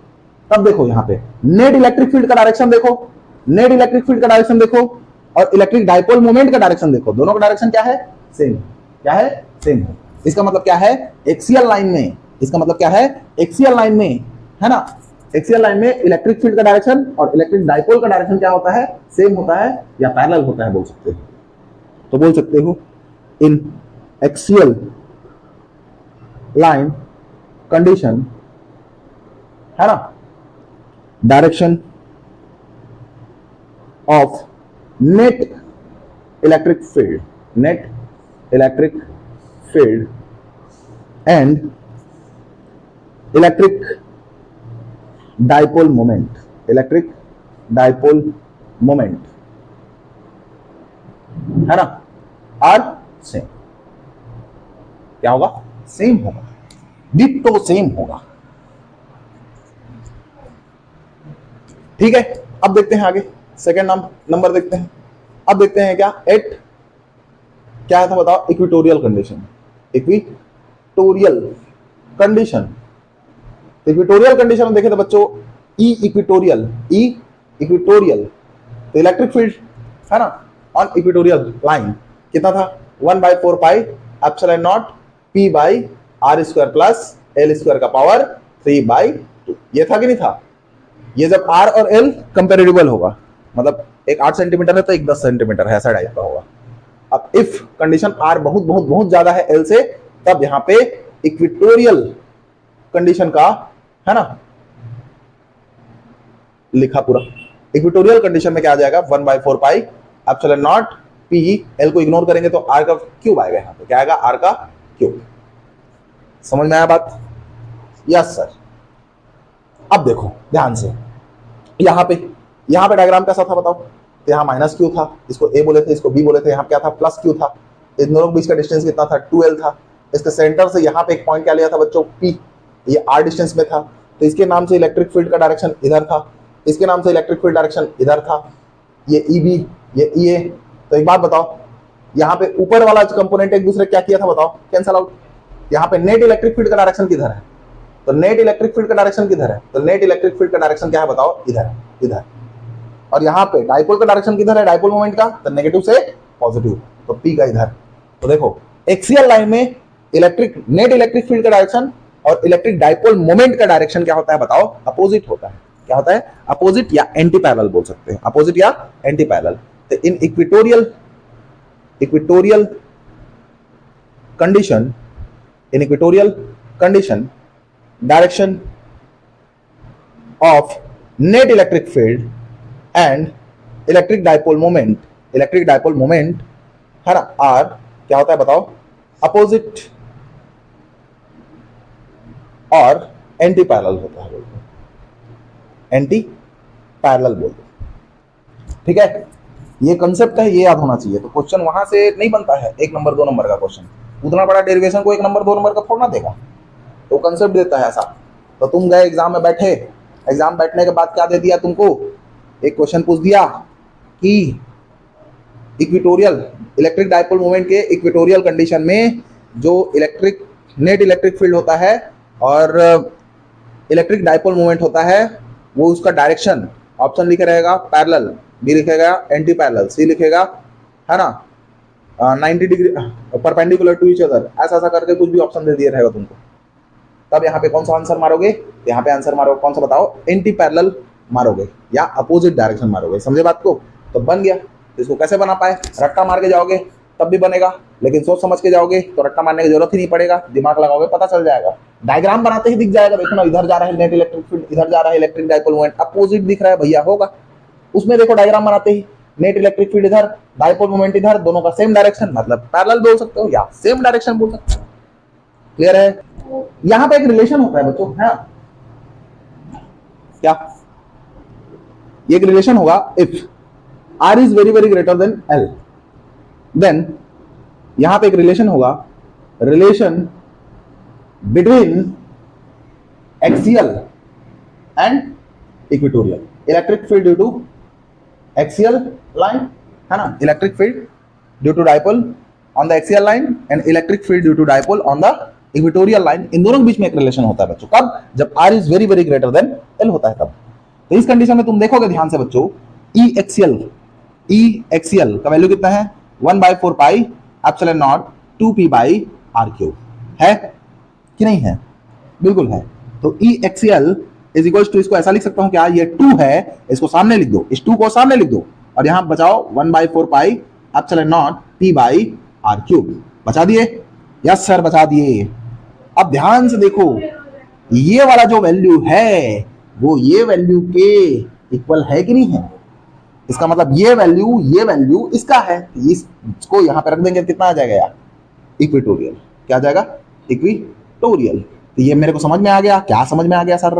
तब देखो यहाँ पे नेट इलेक्ट्रिक फील्ड का डायरेक्शन देखो, नेट इलेक्ट्रिक फील्ड का डायरेक्शन देखो और इलेक्ट्रिक डाइपोल मोमेंट का डायरेक्शन देखो, दोनों का डायरेक्शन क्या है, सेम। क्या है, सेम है। इसका मतलब क्या है, एक्सियल लाइन में, इसका मतलब क्या है, एक्सियल लाइन में, है ना, एक्सियल लाइन में इलेक्ट्रिक फील्ड का डायरेक्शन और इलेक्ट्रिक डाइपोल का डायरेक्शन क्या होता है, सेम होता है या पैरेलल होता है बोल सकते हो। तो बोल सकते हो इन एक्सियल लाइन कंडीशन, है ना, direction of net electric field, net electric field and electric dipole moment, electric dipole moment, है ना, आर सेम। क्या होगा, सेम होगा, डिट्टो सेम होगा। ठीक है, अब देखते हैं आगे, सेकंड नंबर देखते हैं। अब देखते हैं क्या, एट क्या था बताओ, equatorial condition, equatorial condition. Equatorial condition में देखे तो बच्चों ई इक्वेटोरियल, ई इक्वेटोरियल, तो इलेक्ट्रिक फील्ड है ना ऑन इक्वेटोरियल लाइन कितना था, 1/4 pi epsilon naught P by R square plus L square का पावर 3/2। ये था कि नहीं था, ये जब आर और एल कंपेरेबल होगा, मतलब एक 8 सेंटीमीटर है तो एक 10 सेंटीमीटर है, ऐसा टाइप का होगा। अब इफ कंडीशन आर बहुत बहुत बहुत ज्यादा है एल से, तब यहां पे इक्वेटोरियल कंडीशन का, है ना, लिखा पूरा। इक्वेटोरियल कंडीशन में क्या आ जाएगा, 1/4 pi epsilon naught P, L को इग्नोर करेंगे तो आर का क्यूब आएगा, यहां पे क्या आएगा, आर का क्यूब। समझ में आया बात, यस सर। अब देखो ध्यान से, यहां पे डायग्राम कैसा था बताओ, तो यहाँ माइनस क्यू था, इसको ए बोले थे, इसको बी बोले थे, यहाँ क्या था, प्लस क्यू था। इन दोनों के बीच का डिस्टेंस कितना था, 2l था। इसके सेंटर से यहाँ पे एक पॉइंट क्या लिया था बच्चों, P, ये r डिस्टेंस में था, तो इसके नाम से इलेक्ट्रिक फील्ड का डायरेक्शन इधर था, इसके नाम से इलेक्ट्रिक फील्ड डायरेक्शन इधर था, ये EB, ये EA। तो एक बात बताओ, यहाँ पे ऊपर वाला कंपोनेंट एक दूसरे क्या किया था बताओ, कैंसल आउट। यहाँ पे नेट इलेक्ट्रिक फील्ड का डायरेक्शन किधर है, तो नेट इलेक्ट्रिक फील्ड का डायरेक्शन किधर है, तो नेट इलेक्ट्रिक फील्ड का डायरेक्शन क्या है बताओ, इधर है, इधर। और यहाँ पे डाइपोल का डायरेक्शन किधर है, डाइपोल मोमेंट का, तो नेगेटिव से पॉजिटिव, तो P का इधर। तो देखो एक्सियल लाइन में इलेक्ट्रिक नेट इलेक्ट्रिक फील्ड का डायरेक्शन और इलेक्ट्रिक डाइपोल मोमेंट का डायरेक्शन क्या होता है बताओ, अपोजिट होता है। क्या होता है, अपोजिट या एंटी पैरेलल बोल सकते हैं, अपोजिट या एंटी पैरेलल। तो in equatorial condition, in equatorial condition direction of net electric field and electric dipole moment है ना, आर क्या होता है बताओ, अपोजिट और एंटी पैरेलल होता है, एंटी पैरेलल बोलते हैं। ठीक है, ये कंसेप्ट है, ये याद होना चाहिए। तो क्वेश्चन वहां से नहीं बनता है 1 नंबर 2 नंबर का क्वेश्चन, उतना बड़ा डेरिवेशन को 1 नंबर 2 नंबर का थोड़ा ना देगा, तो कंसेप्ट देता है ऐसा। तो तुम गए एग्जाम में बैठे, एग्जाम बैठने के बाद क्या दे दिया तुमको, एक क्वेश्चन पूछ दिया कि इक्वेटोरियल इलेक्ट्रिक डाइपोल मोमेंट के इक्वेटोरियल कंडीशन में जो नेट इलेक्ट्रिक फील्ड होता है और इलेक्ट्रिक डाइपोल मोमेंट होता है, वो उसका डायरेक्शन ऑप्शन लिखे रहेगा पैरेलल, बी लिखेगा एंटी पैरेलल, सी लिखेगा, है ना, 90 degree perpendicular to each other, ऐसा करके कुछ भी ऑप्शन दे दिया रहेगा तुमको। तब यहाँ पे कौन सा आंसर मारोगे, यहाँ पे आंसर मारोगे कौन सा बताओ, एंटी पैरेलल मारोगे या अपोजिट डायरेक्शन मारोगे। समझे बात को, तो बन गया। तो इसको कैसे बना पाए, रट्टा मार के जाओगे, तब भी बनेगा, लेकिन सोच समझ के जाओगे तो रट्टा मारने की जरूरत ही नहीं पड़ेगा, दिमाग लगाओगे पता चल जाएगा, डायग्राम बनाते ही दिख जाएगा। देखो ना, इधर जा रहा है नेट इलेक्ट्रिक फील्ड, इधर जा रहा है इलेक्ट्रिक डाइपोल मोमेंट, अपोजिट दिख रहा है भैया, होगा। उसमें देखो डायग्राम बनाते ही नेट इलेक्ट्रिक फील्ड इधर, डाइपोल मोमेंट इधर, दोनों का सेम डायरेक्शन, मतलब पैरेलल बोल सकते हो या सेम डायरेक्शन बोल सकते हो। क्लियर है? यहां पे एक रिलेशन होता है बच्चों, है क्या? ये एक रिलेशन होगा, if R is very very greater than L, then यहां पे एक रिलेशन होगा, relation between axial and equatorial, electric field due to axial line, है ना, electric field due to dipole on the axial line and electric field due to dipole on the equatorial line. इन दोनों के बीच में एक relation होता है बच्चों, कब? जब R is very very greater than L होता है तब। तो इस कंडीशन में तुम देखोगे ध्यान से बच्चों, ई एक्सियल का वैल्यू कितना है? 1/4 pi epsilon naught 2p by r cube, है कि नहीं है? बिल्कुल है। तो ई एक्सियल इज इक्वल टू, इसको ऐसा लिख सकता हूं क्या, ये 2 है, इसको सामने लिख दो, इस 2 को सामने लिख दो, और यहां बचाओ 1/4 pi epsilon naught p by r cube. बचा दिए? यस सर, बचा दिए। अब ध्यान से देखो, ये वाला जो वैल्यू है वो ये वैल्यू के इक्वल है कि नहीं है? इसका मतलब ये वैल्यू इसका है, इसको यहां पे रख देंगे, कितना आ जाएगा यार? इक्वेटोरियल। क्या आ जाएगा? इक्वेटोरियल। तो ये मेरे को समझ में आ गया। क्या समझ में आ गया सर?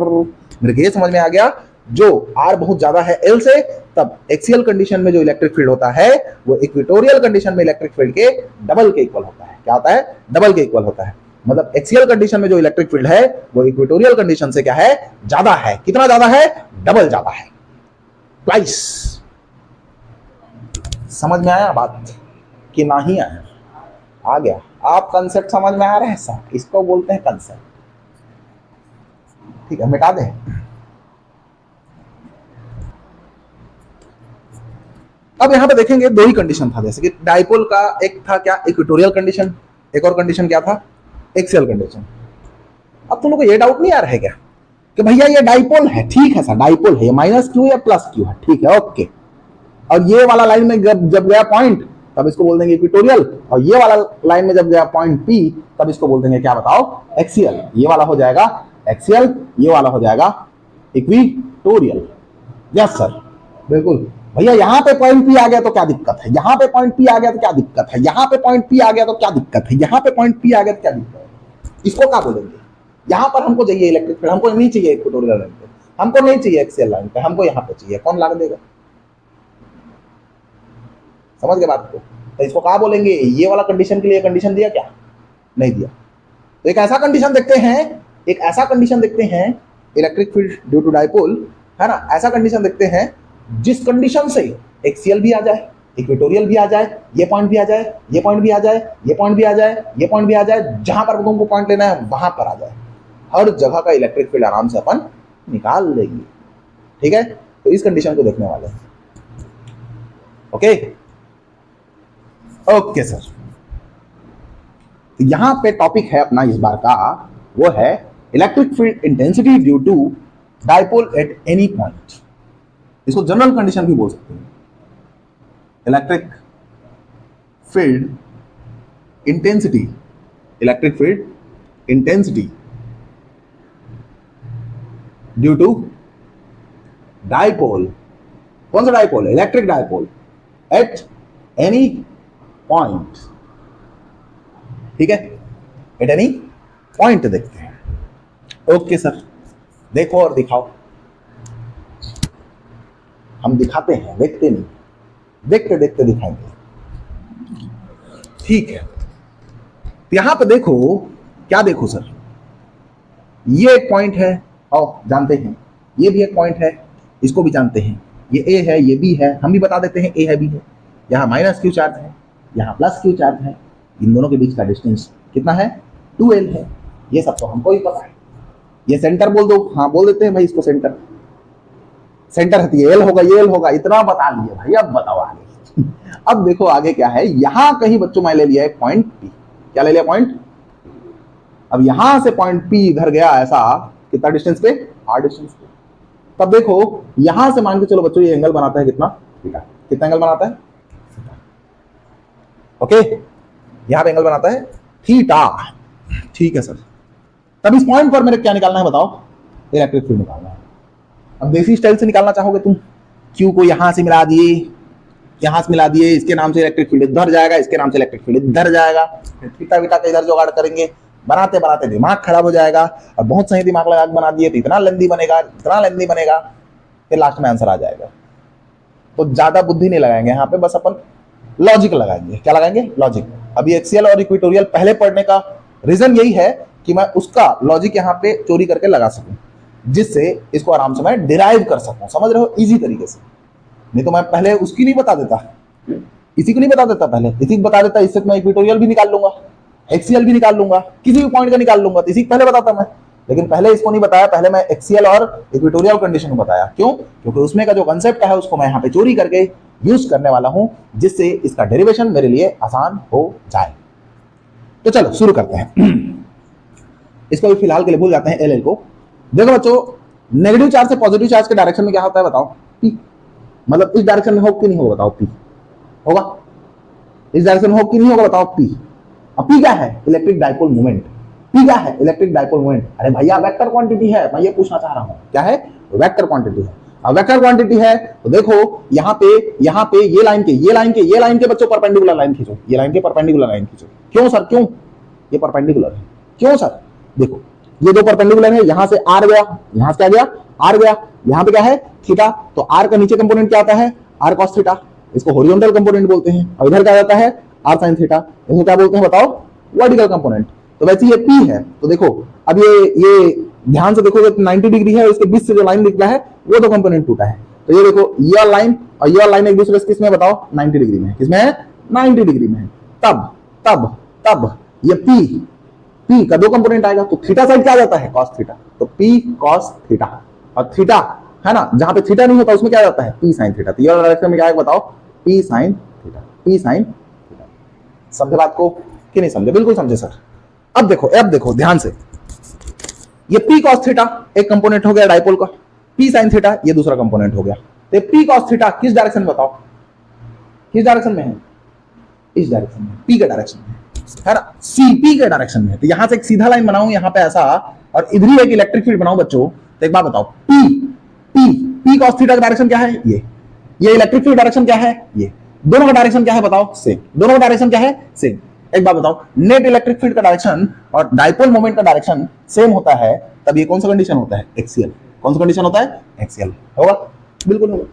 मेरे को ये समझ में आ गया, जो R बहुत ज्यादा है L से, तब एक्सियल कंडीशन में जो इलेक्ट्रिक फील्ड होता है वो इक्वेटोरियल कंडीशन में इलेक्ट्रिक फील्ड के डबल के इक्वल होता है। क्या होता है? डबल के इक्वल होता है। मतलब एक्सियल कंडीशन में जो इलेक्ट्रिक फील्ड है वो इक्वेटोरियल कंडीशन से क्या है? ज्यादा है। कितना ज्यादा है? डबल ज्यादा है, ट्वाइस। समझ में आया बात कि नहीं आया? आ गया। आप कंसेप्ट समझ में आ रहे हैं सर? इसको बोलते हैं कंसेप्ट। ठीक है, मिटा दे। अब यहां पे देखेंगे दो ही कंडीशन था, जैसे कि डाइपोल का एक था क्या? इक्वेटोरियल कंडीशन, एक और कंडीशन क्या था? Axial condition. अब तुम लोग को ये डाउट नहीं आ रहा है क्या कि भैया ये डाइपोल है? ठीक है सर, डाइपोल है, ये माइनस क्यू या प्लस क्यू है, ठीक है, ओके। और ये वाला लाइन में जब गया पॉइंट, तब इसको बोल देंगे इक्वेटोरियल, और ये वाला लाइन में जब गया पॉइंट P, तब इसको बोल देंगे क्या? बताओ, एक्सियल। ये वाला हो जाएगा एक्सियल, ये वाला हो जाएगा इक्वेटोरियल। यस सर, बिल्कुल। भैया यहाँ पे पॉइंट P आ गया तो क्या दिक्कत है? यहाँ पे पॉइंट P आ गया तो क्या दिक्कत है? यहाँ पे पॉइंट P आ गया तो क्या दिक्कत है? यहाँ पे पॉइंट P आ गया तो क्या दिक्कत है? इसको क्या बोलेंगे? यहाँ पर हमको चाहिए इलेक्ट्रिक फील्ड, हमको नहीं चाहिए इक्वेटोरियल लाइन पे, हमको नहीं चाहिए एक्सियल लाइन पे, हमको यहाँ पे चाहिए। कौन ला देगा? समझ गए बात को? तो इसको क्या बोलेंगे? ये वाला कंडीशन के लिए कंडीशन दिया क्या? नहीं दिया। तो एक ऐसा कंडीशन देखते हैं, electric field due to dipole, है ना, ऐसा कंडीशन देखते हैं जिस कंडीशन से एक्सियल भी आ जाए, इक्वेटोरियल भी आ जाए, ये पॉइंट भी आ जाए, ये पॉइंट भी आ जाए, ये पॉइंट भी आ जाए, ये पॉइंट भी आ जाए, जहां पर तुमको पॉइंट लेना है वहां पर आ जाए। हर जगह का इलेक्ट्रिक फील्ड आराम से अपन निकाल लेंगे। ठीक है, तो इस कंडीशन को देखने वाले हैं। ओके ओके सर, यहां पे टॉपिक है अपना इस बार का, वो है electric field intensity due to dipole at any point. इसको जनरल कंडीशन भी बोल सकते हैं। Electric field intensity, electric field intensity due to dipole. कौन सा dipole? Electric dipole at any point. ठीक है, एट एनी पॉइंट देखते हैं। ओके सर, देखो और दिखाओ। हम दिखाते हैं, देखते नहीं, देखते देखते दिखाएंगे। ठीक है, यहां पे देखो, क्या देखो सर, ये एक पॉइंट है, और जानते हैं ये भी एक पॉइंट है, इसको भी जानते हैं, ये ए है, ये बी है, हम भी बता देते हैं ए है, बी है। यहाँ माइनस क्यू चार्ज है, यहाँ प्लस क्यू चार्ज है, इन दोनों के बीच का डिस्टेंस कितना है? 2L है। ये सब तो हमको ही पता है। ये सेंटर बोल दो, हाँ बोल देते हैं भाई इसको सेंटर। सेंटर है एल होगा, ये एल होगा, इतना बता लिए भाई। अब बताओ आगे। अब देखो आगे क्या है। यहां कहीं बच्चों मैं ले लिया एक पॉइंट पी। क्या ले लिया? पॉइंट। अब यहां से पॉइंट पी इधर गया, ऐसा कितना डिस्टेंस पे? आर डिस्टेंस पे। तब देखो यहां से मान के चलो बच्चों, ये एंगल बनाता है कितना? थीटा। कितना एंगल बनाता है? ओके, यहां पे एंगल बनाता है थीटा। ठीक है सर, तब इस पॉइंट पर मेरे क्या निकालना है बताओ? इलेक्ट्रिक फील्ड निकालना है। अब देसी स्टाइल से निकालना चाहोगे तुम, क्यू को यहां से मिला दिए, यहां से मिला दिए, इसके नाम से इलेक्ट्रिक फील्ड इधर जाएगा, इसके नाम से इलेक्ट्रिक फील्ड इधर जाएगा, फिर थीटा वीटा का इधर जुगाड़ करेंगे, बनाते बनाते दिमाग खराब हो जाएगा, और बहुत सही दिमाग लगा के बना दिए तो इतना लेंदी बनेगा, इतना लेंदी बनेगा, फिर लास्ट में आंसर आ जाएगा। तो ज्यादा बुद्धि नहीं लगाएंगे यहाँ पे, बस अपन लॉजिक लगाएंगे। क्या लगाएंगे? लॉजिक। अभी एक्सियल और इक्वेटोरियल पहले पढ़ने का रीजन यही है कि मैं उसका लॉजिक यहाँ पे चोरी करके लगा सकूं, जिससे इसको आराम से मैं डिराइव कर सकूं, समझ रहे हो, इजी तरीके से। नहीं तो मैं पहले उसकी नहीं बता देता, इसी को नहीं बता देता, पहले इसी को बता देता, इससे मैं इक्वेटोरियल भी निकाल लूंगा, एक्सियल भी निकाल लूंगा, किसी भी पॉइंट का निकाल लूंगा, तो इसी को पहले बताता मैं। लेकिन पहले इसको नहीं बताया, पहले मैं एक्सियल और इक्वेटोरियल कंडीशन को बताया। क्यों? क्योंकि उसमें का जो कंसेप्ट है उसको मैं यहाँ पे चोरी करके यूज करने वाला हूं, जिससे इसका डेरिवेशन मेरे लिए आसान हो जाए। तो चलो शुरू करते हैं। इसको भी फिलहाल के लिए भूल जाते हैं एल को। देखो बच्चों, नेगेटिव चार्ज से पॉजिटिव चार्ज के डायरेक्शन में क्या होता है बताओ? पी। मतलब इस डायरेक्शन में हो कि नहीं होगा बताओ? पी होगा। इस डायरेक्शन में हो कि नहीं होगा बताओ? पी। अब पी क्या है? Electric dipole moment. पी क्या है? Electric dipole moment. अरे भैया वेक्टर क्वांटिटी है, मैं ये पूछना चाह रहा हूं, क्या है? वेक्टर क्वांटिटी है। अब वेक्टर क्वांटिटी है तो देखो यहाँ पे ये लाइन के बच्चों परपेंडिकुलर लाइन खींचो, ये लाइन के परपेंडिकुलर लाइन खींचो। क्यों सर? क्यों? ये परपेंडिकुलर है। क्यों सर? देखो ये दो परपेंडिकुलर है, यहां से आर गया, यहां से क्या गया? आर गया। यहाँ पे क्या है? थीटा। तो आर का नीचे कंपोनेंट क्या आता है? R cos theta. इसको हॉरिजॉन्टल कंपोनेंट बोलते हैं। और इधर क्या आता है? R sine theta. इसको क्या बोलते हैं बताओ? Vertical component. तो वैसे ये पी है, तो देखो अब ये ध्यान से देखो, 90 डिग्री है, इसके बीच से जो लाइन निकला है वो दो कंपोनेंट टूटा है। तो ये देखो ये लाइन और ये लाइन एक दूसरे से किसमें बताओ? 90 डिग्री में। किसमें है? 90 डिग्री में। तब तब तब ये पी का दो कंपोनेंट आएगा, तो थीटा साइड क्या आ जाता है? Cos theta. तो पी कॉस थीटा। और थीटा है ना, जहां पे थीटा नहीं होता उसमें क्या जाता है? P sine theta. तो ये डायरेक्शन में क्या है बताओ? P sine theta. P sine theta. समझे बात को कि नहीं समझे? बिल्कुल समझे सर। अब देखो ध्यान से, ये पी कॉस थीटा एक कंपोनेंट हो गया डाइपोल का, पी साइन थीटा ये दूसरा कंपोनेंट हो गया। तो पी कॉस थीटा किस डायरेक्शन में बताओ? किस डायरेक्शन में है? इस डायरेक्शन में, पी के डायरेक्शन में है ना, सी पी के डायरेक्शन में। तो यहां से एक सीधा लाइन बनाऊं यहाँ पे ऐसा, और इधर ही एक इलेक्ट्रिक फील्ड बनाऊं बच्चों। तो एक बात बताओ, पी कॉस थीटा का डायरेक्शन क्या है? ये इलेक्ट्रिक फील्ड डायरेक्शन क्या है? ये दोनों का डायरेक्शन क्या है बताओ? सेम। दोनों का डायरेक्शन क्या है? सेम। एक बात बताओ, नेट इलेक्ट्रिक फील्ड का डायरेक्शन और डाइपोल मोमेंट का डायरेक्शन सेम होता है, तब ये कौन सा कंडीशन होता है? एक्सियल। कौन सा कंडीशन होता है? एक्सियल। होगा? बिल्कुल होगा।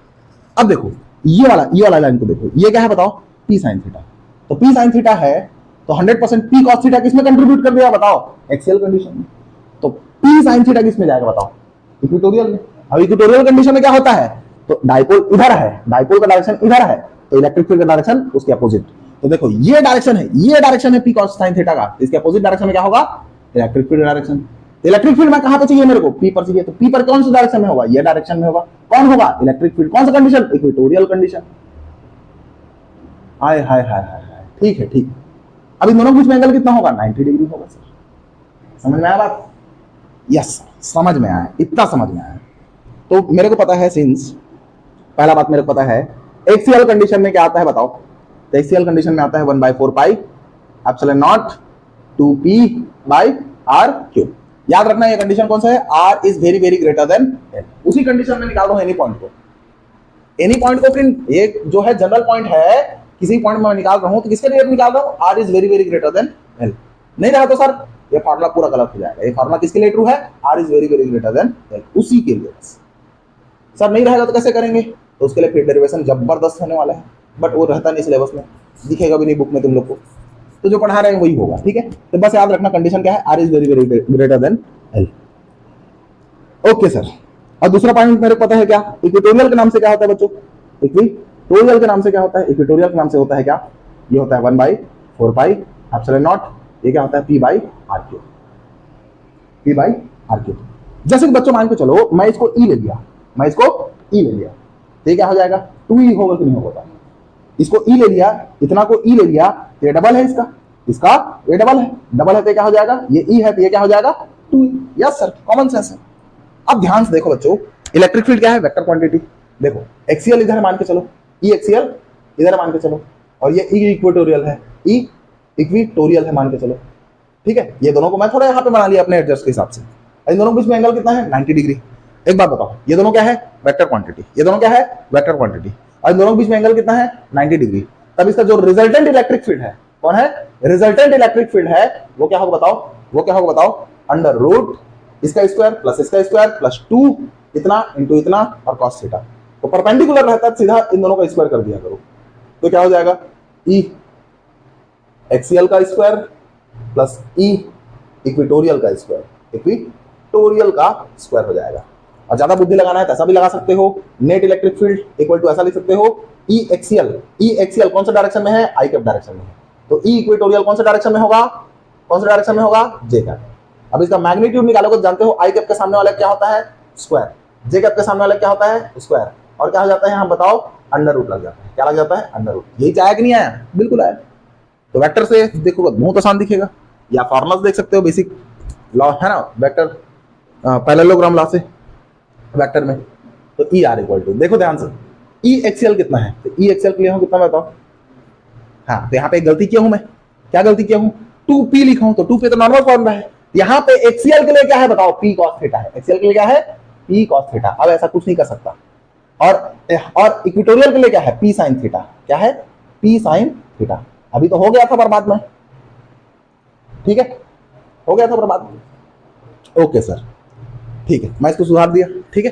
अब देखो ये वाला लाइन को देखो, ये क्या है बताओ? P sine theta. तो पी साइन थीटा है, तो 100% पी कॉस थीटा किसमें कंट्रीब्यूट कर दिया बताओ? एक्सियल कंडीशन में। तो पी साइन थीटा किसमें जाएगा बताओ? इक्वेटोरियल में। अब इक्वेटोरियल कंडीशन में क्या होता है? तो डाइपोल इधर है, डाइपोल का डायरेक्शन इधर है, तो इलेक्ट्रिक फील्ड का डायरेक्शन उसके अपोजिट। तो देखो ये डायरेक्शन है पी कॉस साइन थीटा का, इसके अपोजिट डायरेक्शन में क्या होगा? Electric field direction. Electric field में कहां पे चाहिए मेरे को? पी पर चाहिए। तो पी पर कौन सा डायरेक्शन में होगा? ये डायरेक्शन में होगा। कौन होगा? Electric field. कौन सा कंडीशन? Equatorial condition. हाय हाय हाय हाय, ठीक है ठीक। अब इन दोनों के बीच में एंगल कितना होगा? 90 डिग्री होगा सर। समझ में आया बात? यस, समझ में आया, इतना समझ में आया। तो मेरे को पता है, सिंस पहला बात मेरे को पता है, एक्सियल कंडीशन में क्या आता है बताओ? तो एक्सियल कंडीशन में आता है 1/4 pi epsilon naught 2p by r cube. याद रखना ये कंडीशन कौन सा है? r is very very greater than l। उसी कंडीशन में निकाल दो एनी पॉइंट को। एनी पॉइंट को फिर एक जो है जनरल पॉइंट है, किसी पॉइंट में निकाल रहा हूं, तो किसके लिए निकाल रहा हूं? r is very very greater than l। नहीं रहा तो सर ये फार्मूला पूरा गलत हो जाएगा। ये फार्मूला किसके लिए ट्रू है? r is very very greater than l, उसी के लिए बस। सर नहीं रहेगा तो कैसे करेंगे? तो उसके लिए फिर डेरिवेशन जबरदस्त होने वाला है, बट वो रहता नहीं सिलेबस में, दिखेगा भी नहीं बुक में तुम लोग को। तो जो पढ़ा रहे हैं वही होगा, ठीक है। तो बस याद रखना कंडीशन क्या है? r is very very greater than l। Okay sir. और दूसरा पॉइंट मेरे को पता है क्या? इक्वेटोरियल के नाम से क्या होता है बच्चों? इक्वेटोरियल के नाम से क्या होता है? इक्वेटोरियल के नाम से होता है क्या? ये होता है 1/4 पाई एप्सिलॉन नॉट, ये क्या होता है? p by r cube. p by r cube. जैसे कि बच्चों मान के चलो मैं इसको e ले लिया, तो ये क्या हो जाएगा? 2e होगा कि नहीं होगा? इसको e ले लिया, इतना को e ले लिया, ये डबल है इसका ये डबल है तो क्या हो जाएगा? ये e है तो ये क्या हो जाएगा? 2e। Yes sir, common sense है। अब ध्यान से देखो बच्चों, इलेक्ट्रिक फील्ड क्या है? Vector quantity. देखो एक्सियल इधर मान के चलो, ई एक्सियल इधर मान के चलो, और ये ई इक्वेटोरियल है, ई इक्वेटोरियल है मान के चलो, ठीक है। ये दोनों को मैं थोड़ा यहाँ पे बना लिया अपने एडजस्ट के हिसाब से। इन दोनों के बीच में एंगल कितना है 90 डिग्री। एक बात बताओ, ये दोनों क्या है वेक्टर क्वांटिटी, ये दोनों क्या है वेक्टर क्वांटिटी, और इन दोनों के बीच में एंगल कितना है 90 डिग्री। तब इसका जो रिजल्टेंट इलेक्ट्रिक फील्ड है कौन है, रिजल्टेंट इलेक्ट्रिक फील्ड है वो क्या होगा बताओ, वो क्या होगा बताओ, अंडर रूट इसका स्क्वायर प्लस 2 इतना इंटू इतना और कॉस थीटा। तो परपेंडिकुलर रहता है, सीधा इन दोनों का स्क्वायर कर दिया करो, तो क्या हो जाएगा ई एक्सियल का स्क्वायर प्लस ई इक्वेटोरियल का स्क्वायर, इक्वेटोरियल का स्क्वायर हो जाएगा। और ज्यादा बुद्धि लगाना है तो ऐसा भी लगा सकते हो, net electric field equal to ऐसा लिख सकते हो ई एक्सियल कौन सा डायरेक्शन में है, आई कैप डायरेक्शन में है, तो ई इक्वेटोरियल कौन सा डायरेक्शन में होगा, कौन सा डायरेक्शन में होगा, जे कैप। अब इसका मैग्नीट्यूड निकालोगे, जानते हो आई कैप के सामने वाला क्या होता है स्क्वायर, जे कैप के सामने वाला क्या होता है स्क्वायर, और क्या हो जाता है यहाँ बताओ अंडर रूट लग जाता है, क्या लग जाता है अंडर रूट। यही आया कि नहीं आया, बिल्कुल आया। तो वेक्टर से देखो बहुत आसान दिखेगा, या फॉर्मुलास देख सकते हो, बेसिक लॉ है ना वेक्टर पैरेललोग्राम लॉ से वेक्टर में। तो ई आर इक्वल टू, देखो ध्यान से, ई एक्सियल कितना है, तो ई एक्सियल के लिए हूं कितना बताओ, हाँ तो यहाँ पे एक गलती किया हूं मैं, क्या गलती किया हूं 2p लिखा हूं, तो 2p तो नॉर्मल फॉर्मूला है, यहाँ पे एक्सियल के लिए क्या है बताओ p cos थीटा है, एक्सियल के लिए क्या है p cos थीटा। अब ऐसा कुछ नहीं कर सकता। और इक्वेटोरियल के लिए क्या है p sin थीटा, क्या है p sin थीटा। अभी तो हो गया था बर्बाद में, ठीक है हो गया था बर्बाद। ओके सर ठीक है, मैं इसको सुधार दिया, ठीक है।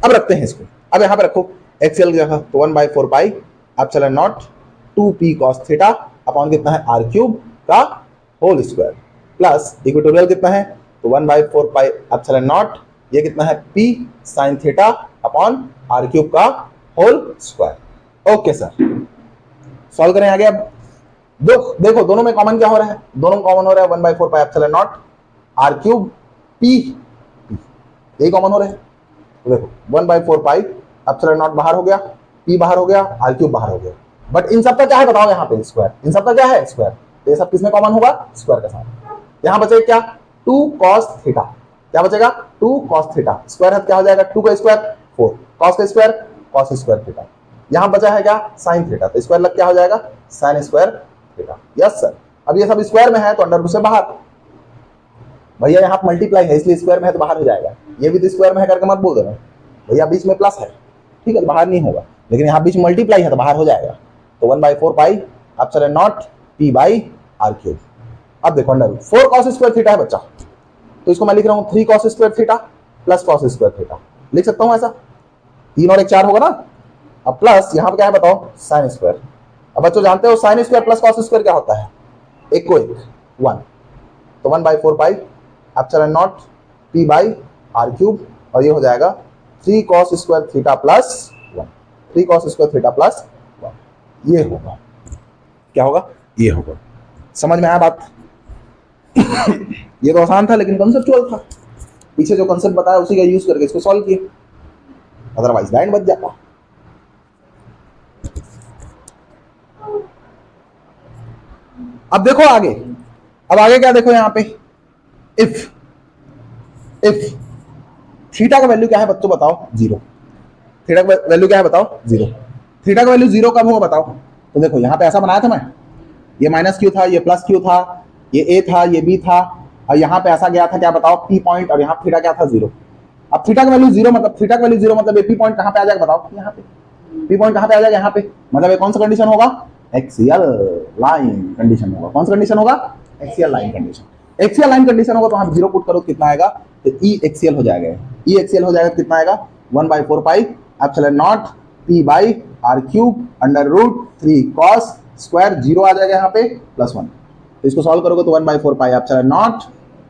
अब रखते हैं इसको, अब यहाँ पे रखो एक्सियल क्या था, तो 1/4 pi epsilon naught 2p cos theta upon कितना है r³ का होल स्क्वायर, प्लस इक्वेटोरियल कितना है, तो 1/4 पाई एप्सिलॉन नॉट ये कितना है p sin theta upon r³ का whole square. Okay sir solve करें आगे। अब देखो दोनों में कॉमन क्या हो रहा है, दोनों कॉमन हो रहा है 1/4 pi epsilon not r³ p, यही कॉमन हो रहे हैं। तो देखो 1/4 पाई एप्सिलॉन नॉट बाहर हो गया, p बाहर हो गया, r³ बाहर हो गया, बट इन सब का क्या है बताओ, यहाँ पे स्क्वायर, इन सब का क्या है स्क्वायर, तो ये सब किसमें कॉमन होगा स्क्वायर के साथ। यहाँ बचेगा क्या 2 cos थीटा, क्या बचेगा 2 cos थीटा, स्क्वायर है क्या हो जाएगा 2 का स्क्वायर 4, cos का स्क्वायर cos स्क्वायर थीटा। यहाँ बचा है क्या sin थीटा, तो स्क्वायर लग क्या हो जाएगा sin square theta. Yes sir, अब ये सब स्क्वायर में है तो अंडर रूट से बाहर, भैया यहाँ मल्टीप्लाई है इसलिए स्क्वायर में है तो बाहर हो जाएगा, ये भी तो स्क्वायर में है करके मत बोल देना भैया, बीच में प्लस है ठीक है, बाहर नहीं होगा, लेकिन यहाँ बीच मल्टीप्लाई है तो बाहर हो जाएगा। तो 1/4 pi epsilon naught p by r³। अब देखो under root 4 cos square theta है बच्चा, तो इसको मैं लिख रहा हूँ 3 cos square theta plus cos square theta, लिख सकता हूँ ऐसा, 3 और 1 4 होगा ना। अब प्लस यहाँ पे क्या है बताओ साइन स्क्वायर। अब बच्चों जानते हो sine square plus cos square क्या होता है, एक को एक 1, तो 1/4 pi epsilon naught p by r³, और ये हो जाएगा 3 cos square theta plus 1, 3 cos square theta plus 1, ये होगा, क्या होगा ये होगा। समझ में आया बात ये तो आसान था लेकिन कंसेप्चुअल था, पीछे जो कंसेप्ट बताया उसी का यूज करके इसको सॉल्व किए, अदरवाइज बैंड बच जाता। अब देखो आगे, अब आगे क्या देखो यहाँ पे, इफ थीटा का वैल्यू क्या है बच्चों बताओ 0, थीटा का वैल्यू क्या है बताओ 0, थीटा का वैल्यू 0 कब होगा बताओ। तो देखो यहाँ पे ऐसा बनाया था मैं, ये माइनस क्यू था, ये प्लस क्यू था, ये ए था, ये बी था, और यहाँ पे ऐसा गया था क्या बताओ पी पॉइंट, और यहाँ थीटा क्या था 0। अब थीटा का वैल्यू 0 मतलब, थीटा का वैल्यू 0 मतलब ये पी पॉइंट कहाँ पे आ जाएगा बताओ, यहाँ पे पी पॉइंट कहाँ पे आ जाएगा यहाँ पे, मतलब ये कौन सा कंडीशन होगा एक्सियल लाइन कंडीशन होगा, कौन सा कंडीशन होगा axial line condition. Axial line condition होगा तो हम 0 पुट करो कितना आएगा, तो ई एक्सियल हो जाएगा, ई एक्सियल हो जाएगा कितना आएगा 1/4 pi epsilon naught p by r³ under root 3 cos square 0 आ जाएगा यहाँ पे प्लस 1, तो इसको सॉल्व करोगे तो 1/4 pi epsilon naught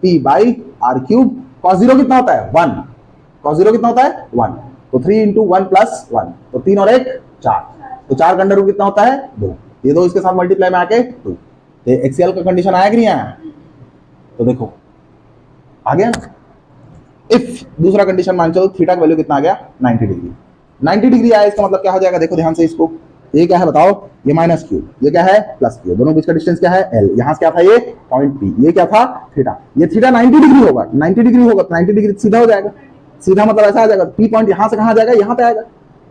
p by r³, cos 0 कितना होता है 1, cos 0 कितना होता है 1, तो 3 × 1 + 1, तो 3 और 1 4, तो 4 का अंडर रूट कितना होता है 2, ये 2 इसके साथ मल्टीप्लाई में आके 2, तो एक्सियल का कंडीशन आया कि नहीं आया, तो देखो आ गया ना। इफ दूसरा कंडीशन मान चलो थीटा का वैल्यू कितना आ गया 90 डिग्री, 90 डिग्री आया, इसका मतलब क्या हो जाएगा देखो ध्यान से इसको, ये क्या है बताओ ये माइनस क्यू, ये क्या है प्लस क्यू, दोनों बीच का डिस्टेंस क्या है l, यहाँ से क्या था ये पॉइंट p, ये क्या था थीटा, ये थीटा 90 डिग्री होगा, 90 डिग्री होगा तो 90 डिग्री सीधा हो जाएगा, सीधा मतलब ऐसा आ जाएगा p पॉइंट यहाँ से कहाँ जाएगा यहाँ पे आएगा,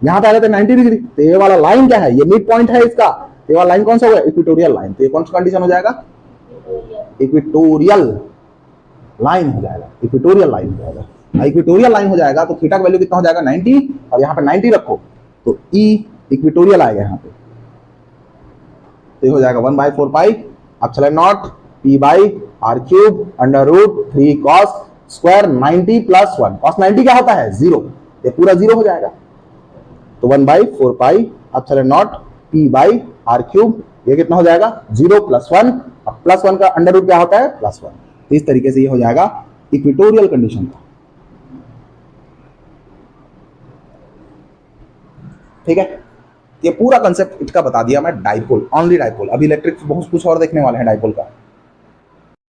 यहाँ पे आएगा तो 90 डिग्री, तो ये वाला लाइन क्या है ये मिड पॉइंट है इसका, ये वाला लाइन कौन सा हुआ, इक्वेटोरियल लाइन, तो ये कौन सा कंडीशन हो जाएगा, इक्वेटोरियल लाइन हो जाएगा, इक्वेटोरियल लाइन हो जाएगा। इक्वेटोरियल लाइन हो जाएगा तो थीटा का वैल्यू कितना हो जाएगा 90, और यहाँ पे 90 रखो तो ई इक्वेटोरियल आएगा यहाँ पे, तो ये हो जाएगा 1/4 pi epsilon naught P by R cube under root 3 cos square 90 plus 1, cos 90 क्या होता है 0, ये पूरा 0 हो जाएगा, तो 1/4 pi epsilon naught P by R cube, ये कितना हो जाएगा 0 प्लस 1, अब प्लस 1 का अंडर रूट क्या होता है +1, तो इस तरीके से ये हो जाएगा इक्वेटोरियल कंडीशन का। ठीक है, ये पूरा कंसेप्ट इसका बता दिया मैं, डाइपोल, ओनली डाइपोल। अभी इलेक्ट्रिक बहुत कुछ और देखने वाले हैं डाइपोल का।